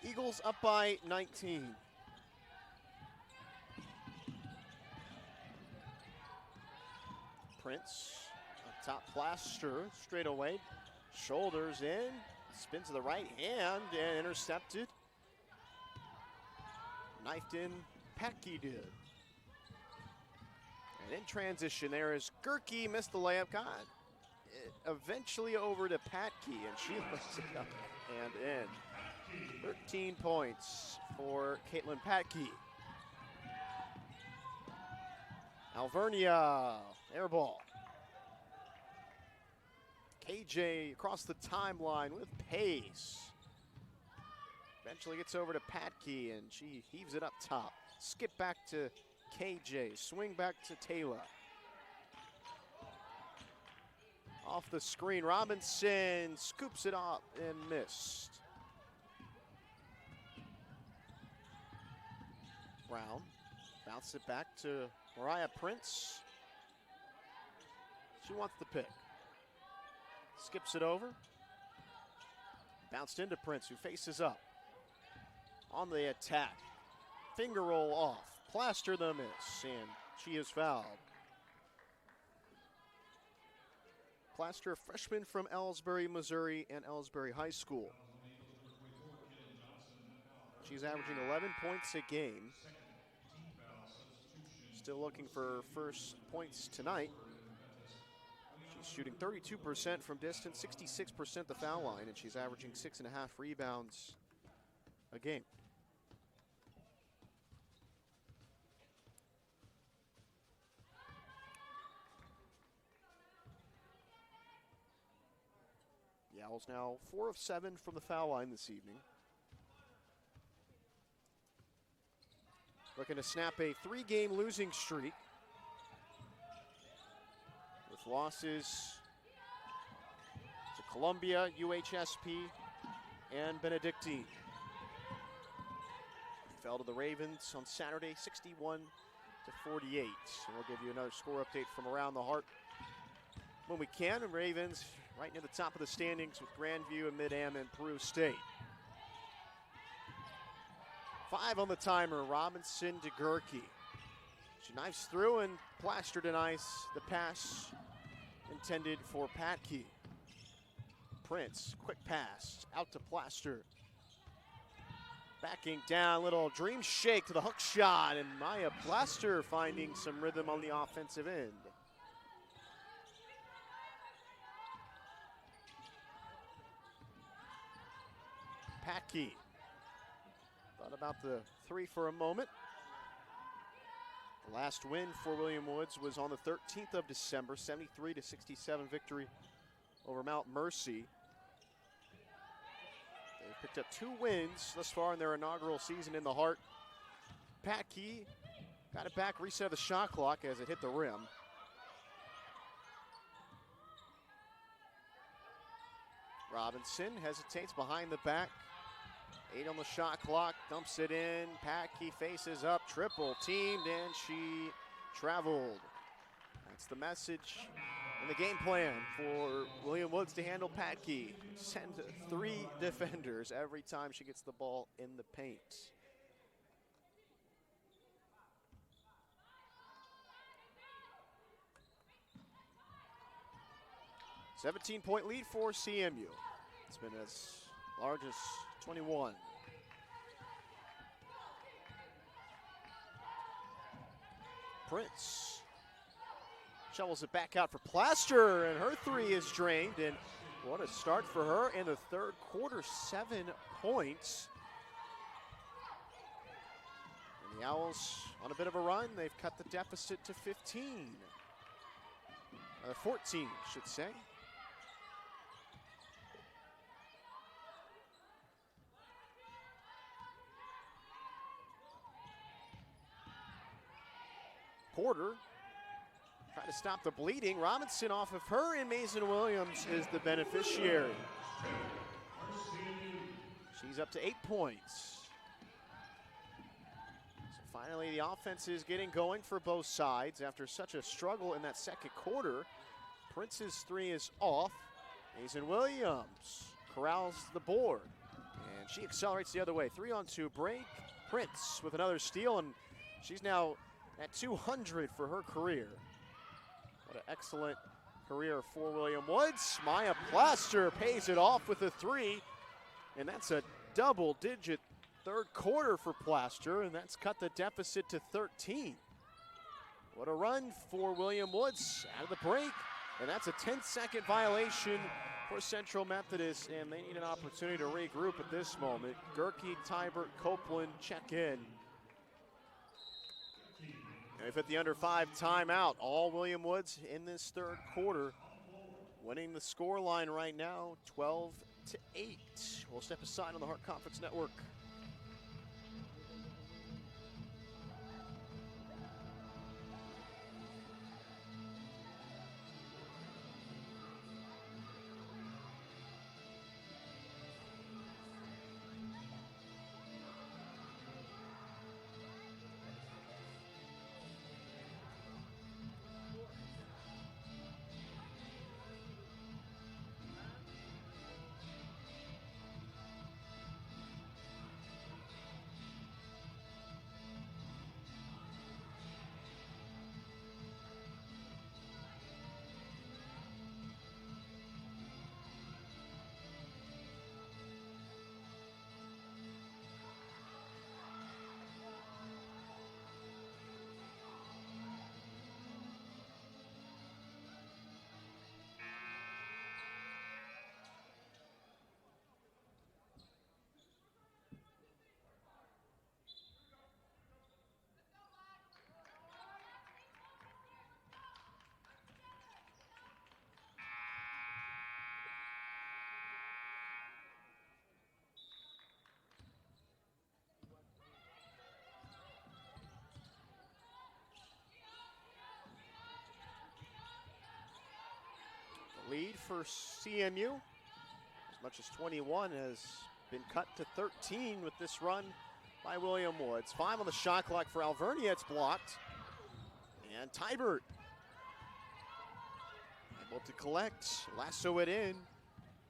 Speaker 2: Eagles up by 19. Prince up top, Plaster straight away, shoulders in, spin to the right hand and intercepted. Knifed in, Patkey did. And in transition there is Gerke, missed the layup, got it eventually over to Patkey, and she lifts it up and in. 13 points for Caitlin Patkey. Alvernia, air ball. KJ across the timeline with pace. Eventually gets over to Patke, and she heaves it up top. Skip back to KJ, swing back to Taylor. Off the screen, Robinson scoops it up and missed. Brown bounces it back to Mariah Prince. She wants the pick. Skips it over. Bounced into Prince, who faces up. On the attack. Finger roll off. Plaster the miss, and she is fouled. Plaster, freshman from Ellsbury, Missouri, and Ellsbury High School. She's averaging 11 points a game. Still looking for her first points tonight. She's shooting 32% from distance, 66% the foul line, and she's averaging 6.5 rebounds a game. The Owls now 4 of 7 from the foul line this evening. Looking to snap a 3-game losing streak with losses to Columbia, UHSP, and Benedictine. Fell to the Ravens on Saturday, 61-48. And we'll give you another score update from around the Heart when we can. And Ravens right near the top of the standings with Grandview and Mid-Am and Peru State. 5 on the timer, Robinson to Gerke. She knifes through, and Plaster denies the pass intended for Patke. Prince, quick pass, out to Plaster. Backing down, little dream shake to the hook shot, and Maya Plaster finding some rhythm on the offensive end. Patke thought about the 3 for a moment. The last win for William Woods was on the 13th of December, 73-67 victory over Mount Mercy. They've picked up 2 wins thus far in their inaugural season in the Heart. Patke got it back, reset the shot clock as it hit the rim. Robinson hesitates behind the back. 8 on the shot clock, dumps it in. Patke faces up, triple teamed, and she traveled. That's the message and the game plan for William Woods to handle Patke. Send 3 defenders every time she gets the ball in the paint. A 17-point lead for CMU. It's been as large as 21. Prince shovels it back out for Plaster, and her 3 is drained, and what a start for her in the third quarter, 7 points. And the Owls on a bit of a run. They've cut the deficit to 15. 14, should say. Porter trying to stop the bleeding. Robinson off of her, and Mason Williams is the beneficiary. She's up to 8 points. So finally the offense is getting going for both sides after such a struggle in that second quarter. Prince's 3 is off. Mason Williams corrals the board, and she accelerates the other way. 3-on-2 break. Prince with another steal, and she's now at 200 for her career. What an excellent career for William Woods. Maya Plaster pays it off with a 3, and that's a double-digit third quarter for Plaster, and that's cut the deficit to 13. What a run for William Woods out of the break, and that's a 10-second violation for Central Methodist, and they need an opportunity to regroup at this moment. Gerke, Tybert, Copeland check in. They've hit the under 5 timeout. All William Woods in this third quarter. Winning the score line right now, 12-8. We'll step aside on the Hart Conference Network. Lead for CMU, as much as 21, has been cut to 13 with this run by William Woods. 5 on the shot clock for Alvernia. It's blocked. And Tybert able to collect, lasso it in.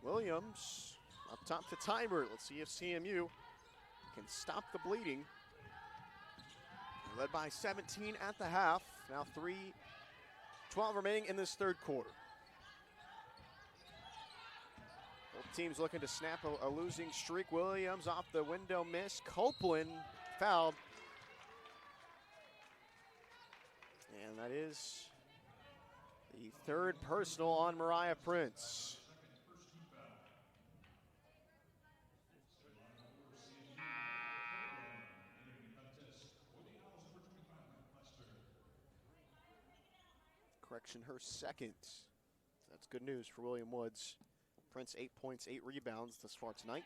Speaker 2: Williams up top to Tybert. Let's see if CMU can stop the bleeding. Led by 17 at the half. Now 3:12 remaining in this third quarter. Both teams looking to snap a losing streak. Williams off the window miss. Copeland fouled. And that is the third personal on Mariah Prince. Correction, her second. That's good news for William Woods. Prince 8 points, 8 rebounds thus far tonight.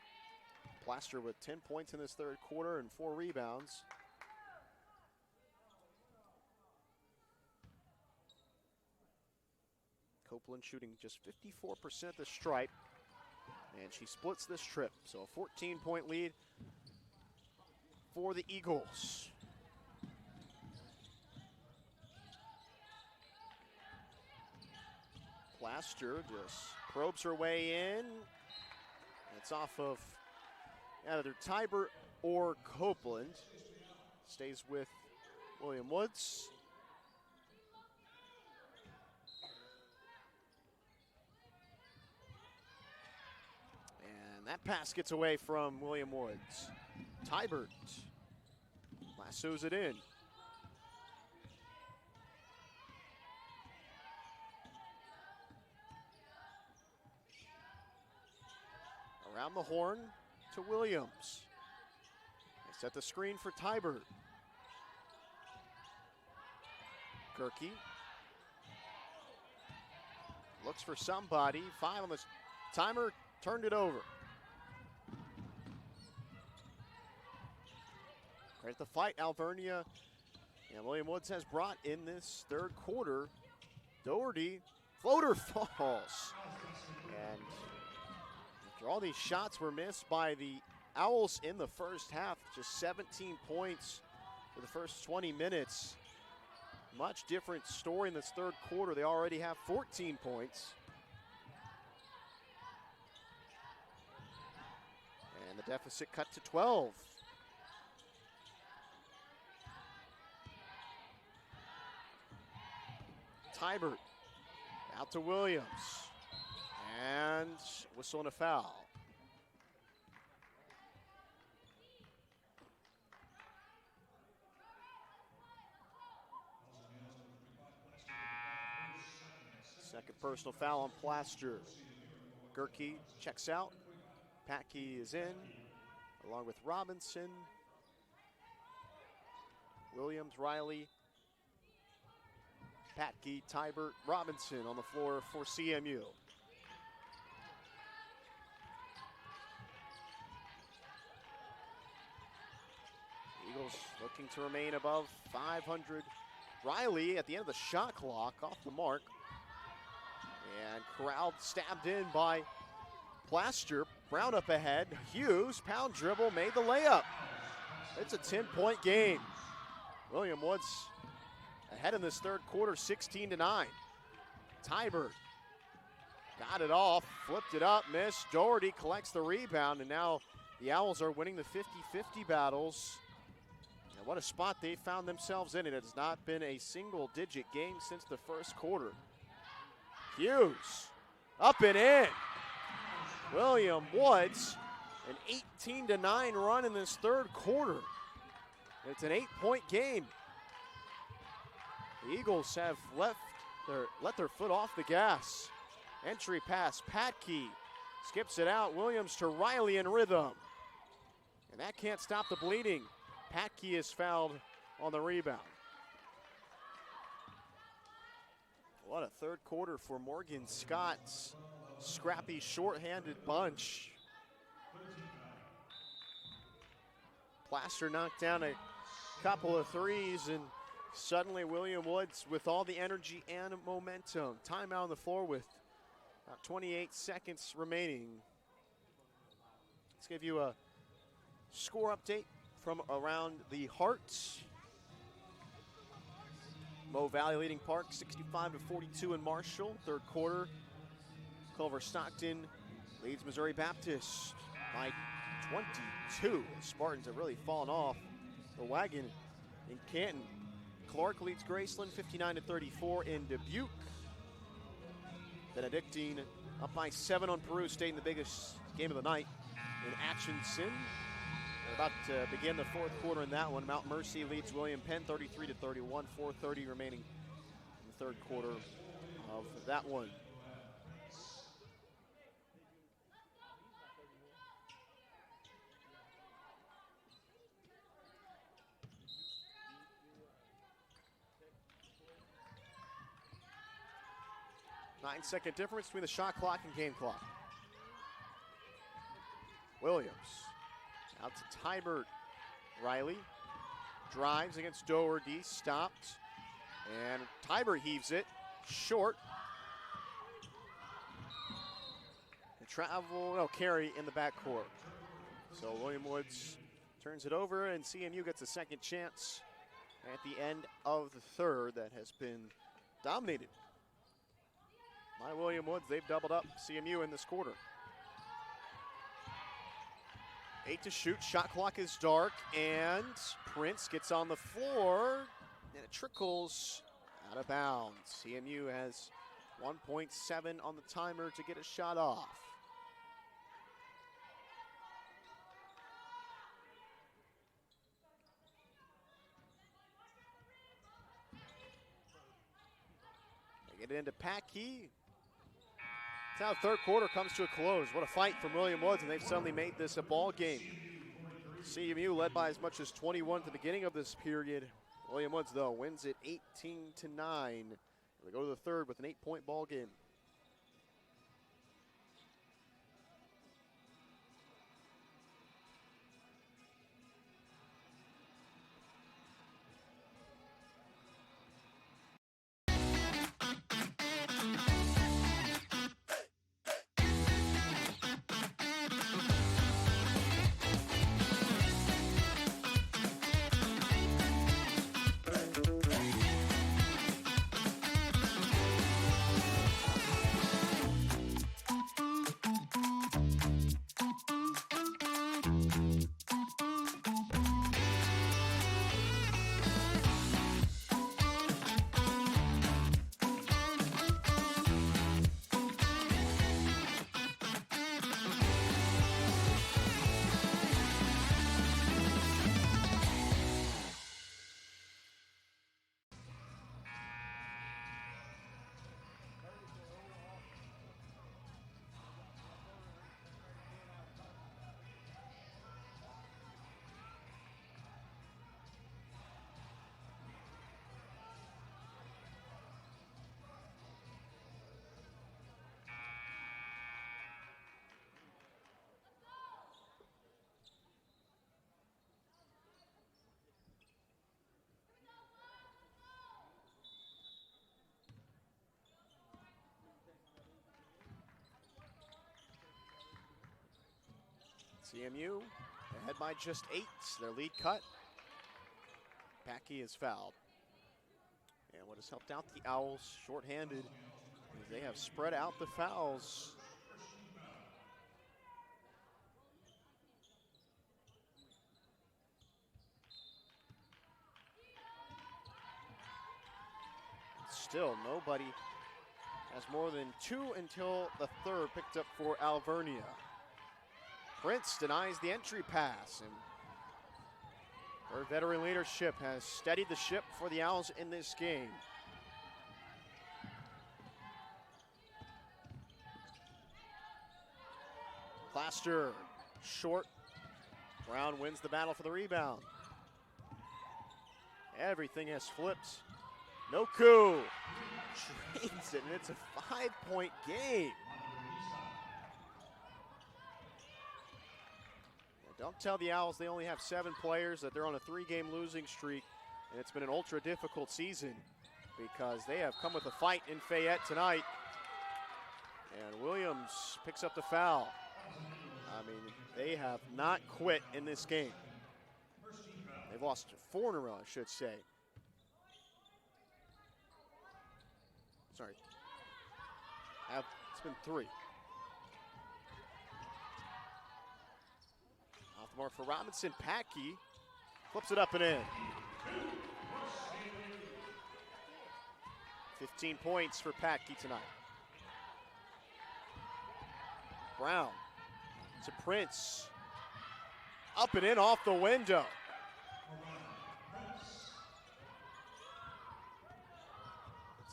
Speaker 2: Plaster with 10 points in this third quarter and 4 rebounds. Copeland shooting just 54% at the stripe. And she splits this trip. So a 14-point lead for the Eagles. Plaster just probes her way in. It's off of either Tybert or Copeland. Stays with William Woods. And that pass gets away from William Woods. Tybert lassos it in. Around the horn to Williams. They set the screen for Tybert. Gerke looks for somebody. 5 on the timer, turned it over. Right at the fight, Alvernia and William Woods has brought in this third quarter. Doherty, floater falls. And after all these shots were missed by the Owls in the first half, just 17 points for the first 20 minutes. Much different story in this third quarter. They already have 14 points. And the deficit cut to 12. Tybert out to Williams. And whistle and a foul. Second personal foul on Plaster. Gerke checks out. Packey is in, along with Robinson, Williams, Riley, Patke, Tybert, Robinson on the floor for CMU. Eagles looking to remain above 500. Riley at the end of the shot clock off the mark. And corralled, stabbed in by Plaster. Brown up ahead. Hughes, pound dribble, made the layup. It's a 10-point game. William Woods ahead in this third quarter, 16-9. Tybert got it off, flipped it up, missed. Doherty collects the rebound, and now the Owls are winning the 50-50 battles. And what a spot they found themselves in. It has not been a single-digit game since the first quarter. Hughes, up and in. William Woods, an 18-9 run in this third quarter. It's an 8-point game. The Eagles have let their foot off the gas. Entry pass, Patke skips it out. Williams to Riley in rhythm. And that can't stop the bleeding. Patke is fouled on the rebound. What a third quarter for Morgan Scott's scrappy, short-handed bunch. Plaster knocked down a couple of threes, and suddenly William Woods with all the energy and momentum. Timeout on the floor with about 28 seconds remaining. Let's give you a score update from around the Heart. Mo Valley leading Park 65-42 in Marshall. Third quarter, Culver Stockton leads Missouri Baptist by 22. The Spartans have really fallen off the wagon in Canton. Clark leads Graceland 59-34 in Dubuque. Benedictine up by 7 on Peru State in the biggest game of the night in Atchison. We're about to begin the fourth quarter in that one. Mount Mercy leads William Penn 33-31, 4:30 remaining in the third quarter of that one. Nine-second difference between the shot clock and game clock. Williams out to Tybert. Riley drives against Doherty, stopped, and Tybert heaves it short. Carry in the backcourt. So William Woods turns it over, and CMU gets a second chance at the end of the third that has been dominated by William Woods. They've doubled up CMU in this quarter. 8 to shoot, shot clock is dark, and Prince gets on the floor, and it trickles out of bounds. CMU has 1.7 on the timer to get a shot off. They get it into Patke. That's how the third quarter comes to a close. What a fight from William Woods, and they've suddenly made this a ball game. CMU led by as much as 21 at the beginning of this period. William Woods, though, wins it 18-9. They go to the third with an 8-point ball game. CMU ahead by just 8. Their lead cut. Packey is fouled. And what has helped out the Owls, shorthanded, is they have spread out the fouls. Still, nobody has more than 2 until the third, picked up for Alvernia. Prince denies the entry pass, and her veteran leadership has steadied the ship for the Owls in this game. Plaster, short. Brown wins the battle for the rebound. Everything has flipped. Noku trades it, and it's a 5-point game. Don't tell the Owls they only have 7 players, that they're on a 3-game losing streak, and it's been an ultra difficult season because they have come with a fight in Fayette tonight. And Williams picks up the foul. I mean, they have not quit in this game. They've lost 4 in a row, I should say. Sorry. It's been 3. Off the mark for Robinson. Packey flips it up and in. 15 points for Packey tonight. Brown to Prince. Up and in off the window.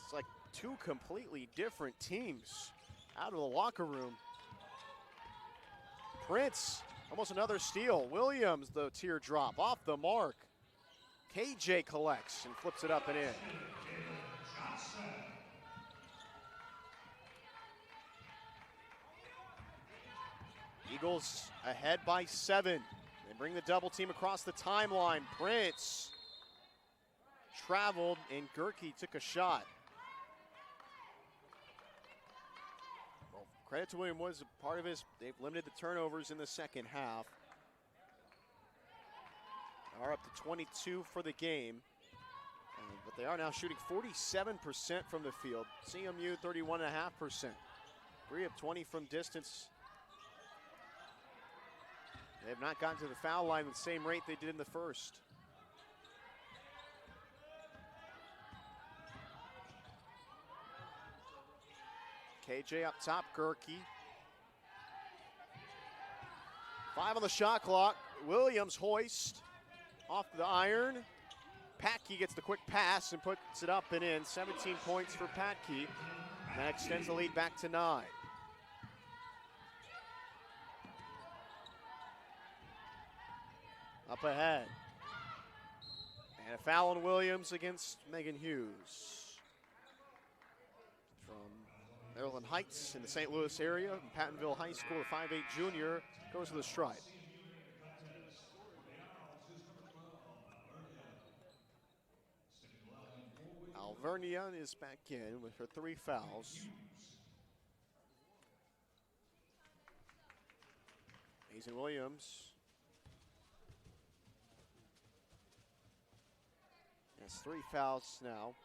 Speaker 2: It's like 2 completely different teams out of the locker room. Prince, almost another steal. Williams, the teardrop, off the mark. KJ collects and flips it up and in. Eagles ahead by 7. They bring the double team across the timeline. Prince traveled and Gerke took a shot. Well, credit to William Woods, part of his, they've limited the turnovers in the second half. Are up to 22 for the game, but they are now shooting 47% from the field. CMU 31.5%. 3 of 20 from distance. They have not gotten to the foul line at the same rate they did in the first. KJ up top, Gerke. 5 on the shot clock. Williams hoist off the iron. Packey gets the quick pass and puts it up and in. 17 points for Packey. That extends the lead back to 9. Up ahead. And a foul on Williams against Megan Hughes. From Maryland Heights in the St. Louis area, Pattonville High School, a 5'8" junior, goes to the stripe. Alvernia is back in with her 3 fouls. Mason Williams has 3 fouls now.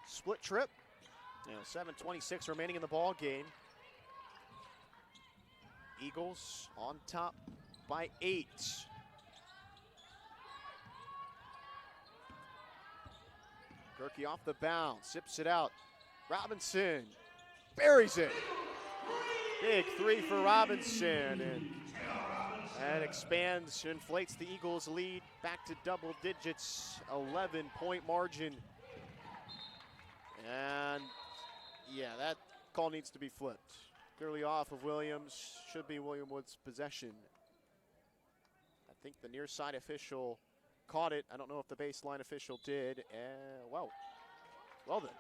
Speaker 2: Split trip. 7:26 remaining in the ball game. Eagles on top by 8. Gerke off the bounce, sips it out. Robinson buries it. Big 3 for Robinson, and expands, inflates the Eagles' lead back to double digits, 11-point margin. And yeah, that call needs to be flipped. Clearly off of Williams, should be William Woods' possession. I think the near side official caught it. I don't know if the baseline official did. Well then.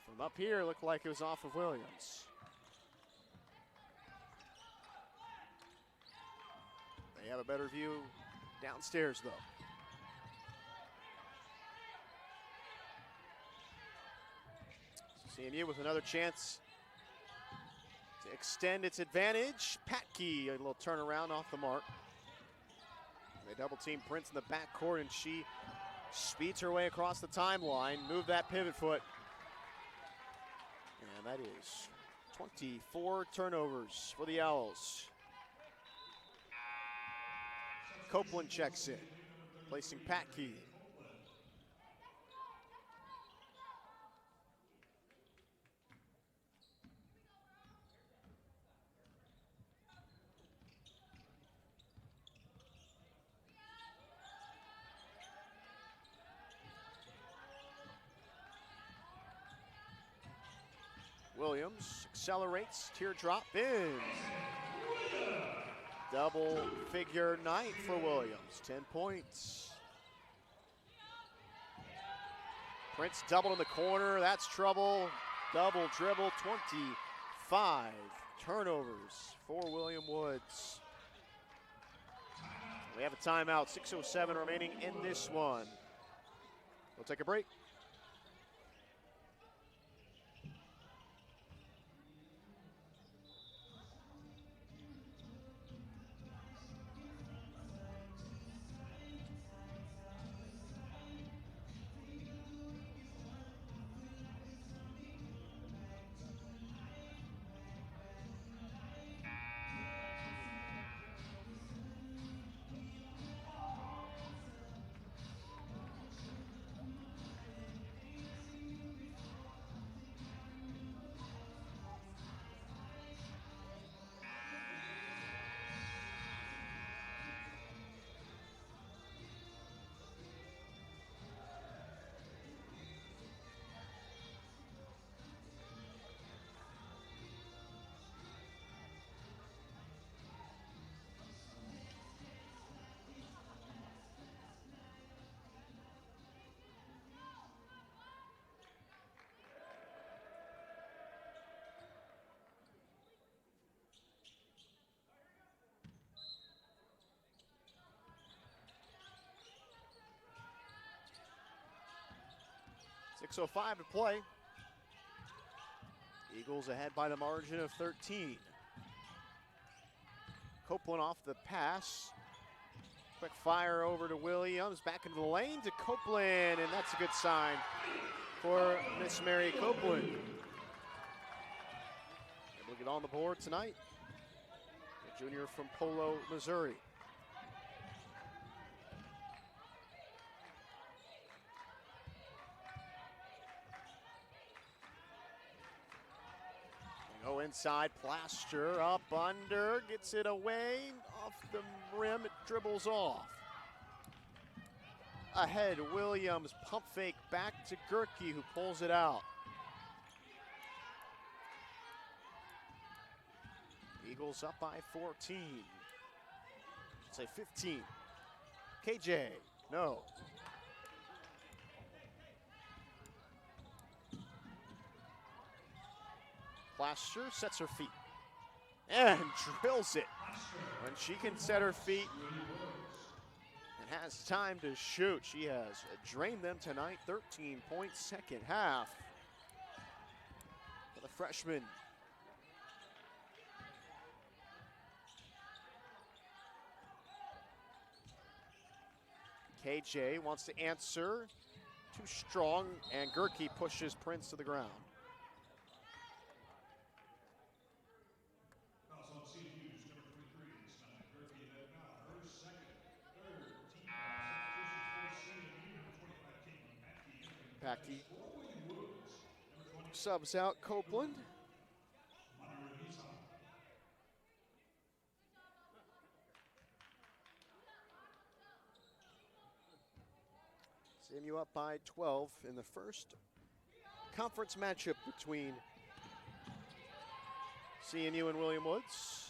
Speaker 2: From up here, looked like it was off of Williams. They have a better view downstairs, though. CMU with another chance to extend its advantage. Patke, a little turnaround off the mark. They double team Prince in the backcourt, and she speeds her way across the timeline. Move that pivot foot. And that is 24 turnovers for the Owls. Copeland checks in, placing Patke. Williams accelerates, teardrop in. Double figure night for Williams, 10 points. Prince doubled in the corner, that's trouble. Double dribble, 25 turnovers for William Woods. We have a timeout, 6:07 remaining in this one. We'll take a break. .605 to play. Eagles ahead by the margin of 13. Copeland off the pass. Quick fire over to Williams. Back into the lane to Copeland, and that's a good sign for Miss Mary Copeland. Able to get on the board tonight. A junior from Polo, Missouri. Go inside, Plaster up under, gets it away, off the rim, it dribbles off. Ahead, Williams, pump fake back to Gerke, who pulls it out. Eagles up by 14. Should say 15. KJ, no. Plaster sets her feet and drills it. When she can set her feet and has time to shoot, she has drained them tonight. 13 points, second half for the freshman. KJ wants to answer, too strong, and Gerke pushes Prince to the ground. Patke subs out Copeland. CMU up by 12 in the first conference matchup between CMU and William Woods.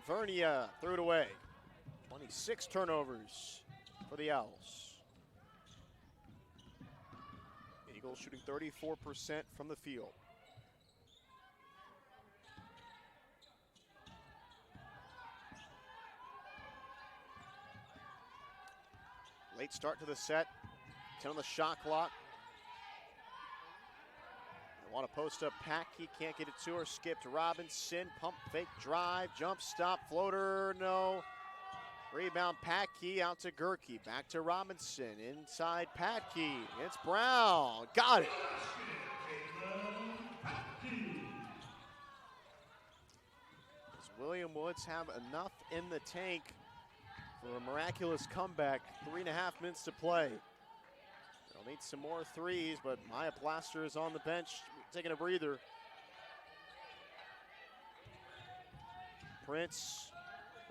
Speaker 2: Vernia threw it away. 26 turnovers for the Owls. Eagles shooting 34% from the field. Late start to the set. 10 on the shot clock. They want to post up Packy, can't get it to her. Skipped Robinson, pump fake drive, jump stop, floater, no. Rebound Packy out to Gerke, back to Robinson, inside Packy. It's Brown, got it. Does William Woods have enough in the tank for a miraculous comeback? 3.5 minutes to play. They'll need some more threes, but Maya Plaster is on the bench, taking a breather. Prince,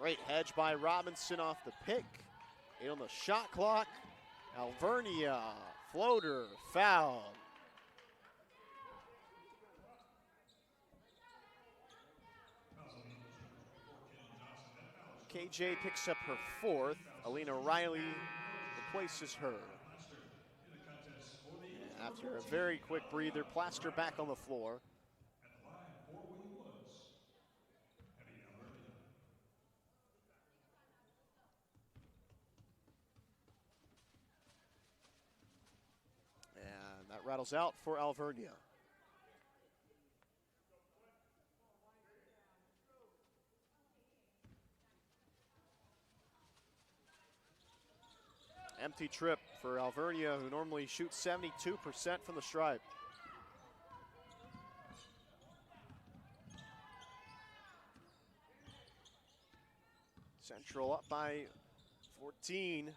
Speaker 2: great hedge by Robinson off the pick. 8 on the shot clock. Alvernia, floater, foul. KJ picks up her 4th. Alina Riley replaces her. And after a very quick breather, Plaster back on the floor. And that rattles out for Alvernia. Empty trip for Alvernia, who normally shoots 72% from the stripe. Central up by 14.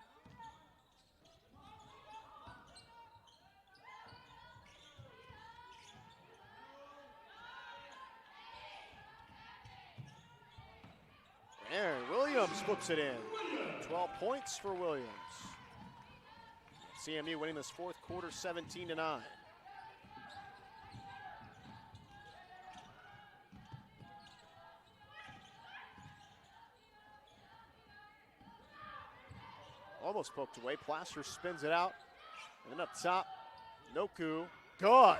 Speaker 2: And Williams flips it in. 12 points for Williams. CMU winning this 4th quarter 17-9. Almost poked away. Plaster spins it out. And then up top, Noku. Good.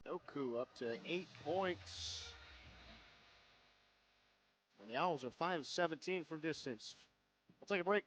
Speaker 2: Noku up to 8 points. And the Owls are 5-17 from distance. We'll take a break.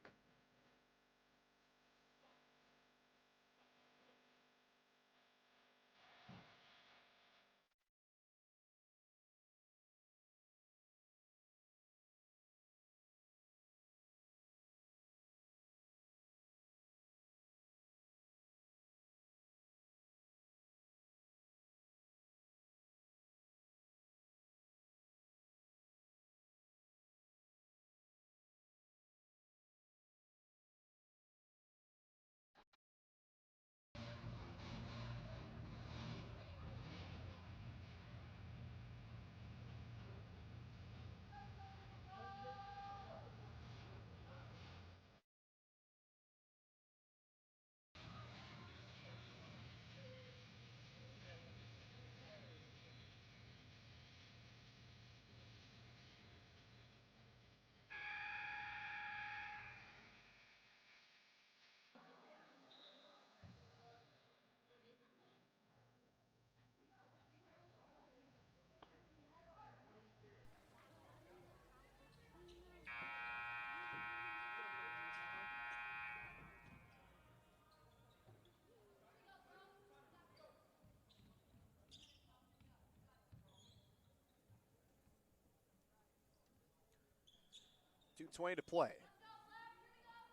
Speaker 2: .220 to play.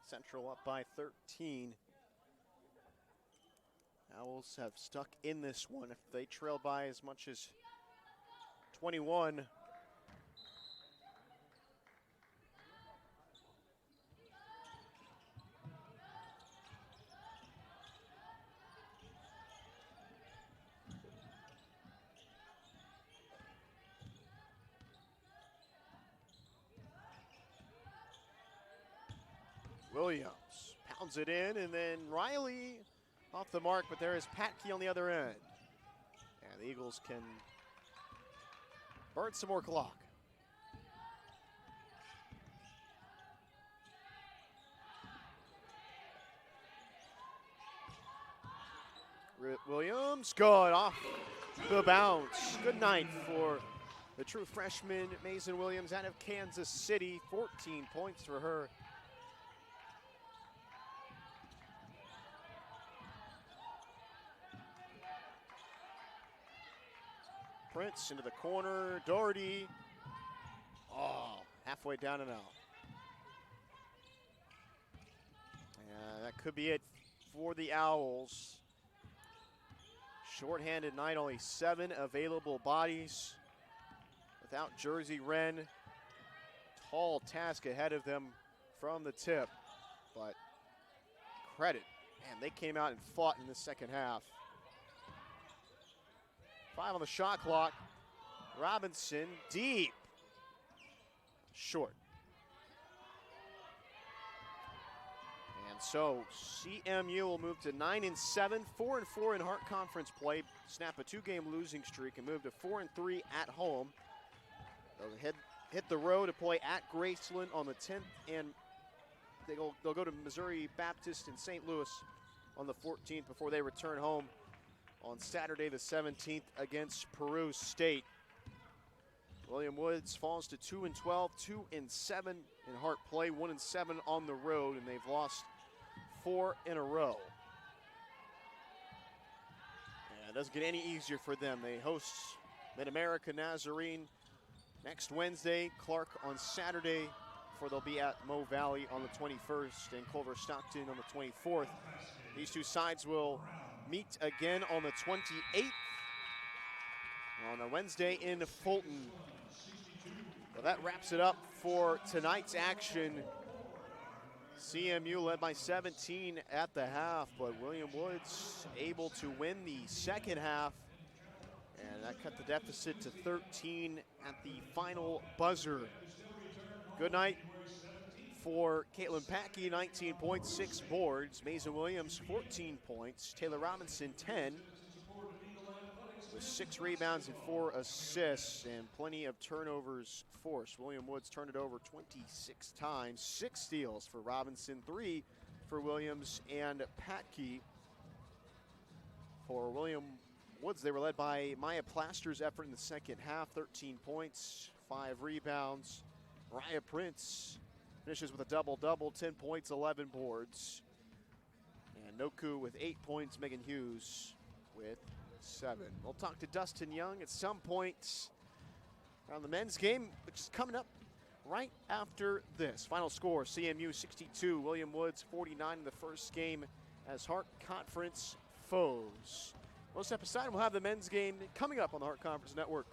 Speaker 2: Central up by 13. Owls have stuck in this one. If they trail by as much as 21, Williams pounds it in, and then Riley off the mark, but there is Patke on the other end. And the Eagles can burn some more clock. Williams, good off the bounce. Good night for the true freshman Mason Williams out of Kansas City. 14 points for her. Prince into the corner, Doherty. Oh, halfway down and out. Yeah, that could be it for the Owls. Short-handed night, only 7 available bodies. Without Jersey Wren, tall task ahead of them from the tip, but credit. Man, they came out and fought in the second half. 5 on the shot clock. Robinson, deep. Short. And so CMU will move to 9-7, 4-4 in Hart Conference play, snap a 2-game losing streak, and move to 4-3 at home. They'll hit the road to play at Graceland on the 10th, and they'll go to Missouri Baptist in St. Louis on the 14th before they return home on Saturday the 17th against Peru State. William Woods falls to 2-12, 2-7 in Hart play, 1-7 on the road, and they've lost 4 in a row. And it doesn't get any easier for them. They host Mid-America Nazarene next Wednesday, Clark on Saturday, before they'll be at Mo Valley on the 21st and Culver Stockton on the 24th. These two sides will meet again on the 28th on a Wednesday in Fulton. Well, that wraps it up for tonight's action. CMU led by 17 at the half, but William Woods able to win the second half, and that cut the deficit to 13 at the final buzzer. Good night for Caitlin Packey, 19 points, 6 boards. Mason Williams, 14 points. Taylor Robinson, 10, with 6 rebounds and 4 assists, and plenty of turnovers forced. William Woods turned it over 26 times, 6 steals for Robinson, 3 for Williams and Packey. For William Woods, they were led by Maya Plaster's effort in the second half, 13 points, 5 rebounds. Raya Prince finishes with a double-double, 10 points, 11 boards. And Noku with 8 points, Megan Hughes with 7. We'll talk to Dustin Young at some point around the men's game, which is coming up right after this. Final score, CMU 62, William Woods 49 in the first game as Hart Conference foes. We'll step aside and we'll have the men's game coming up on the Hart Conference Network.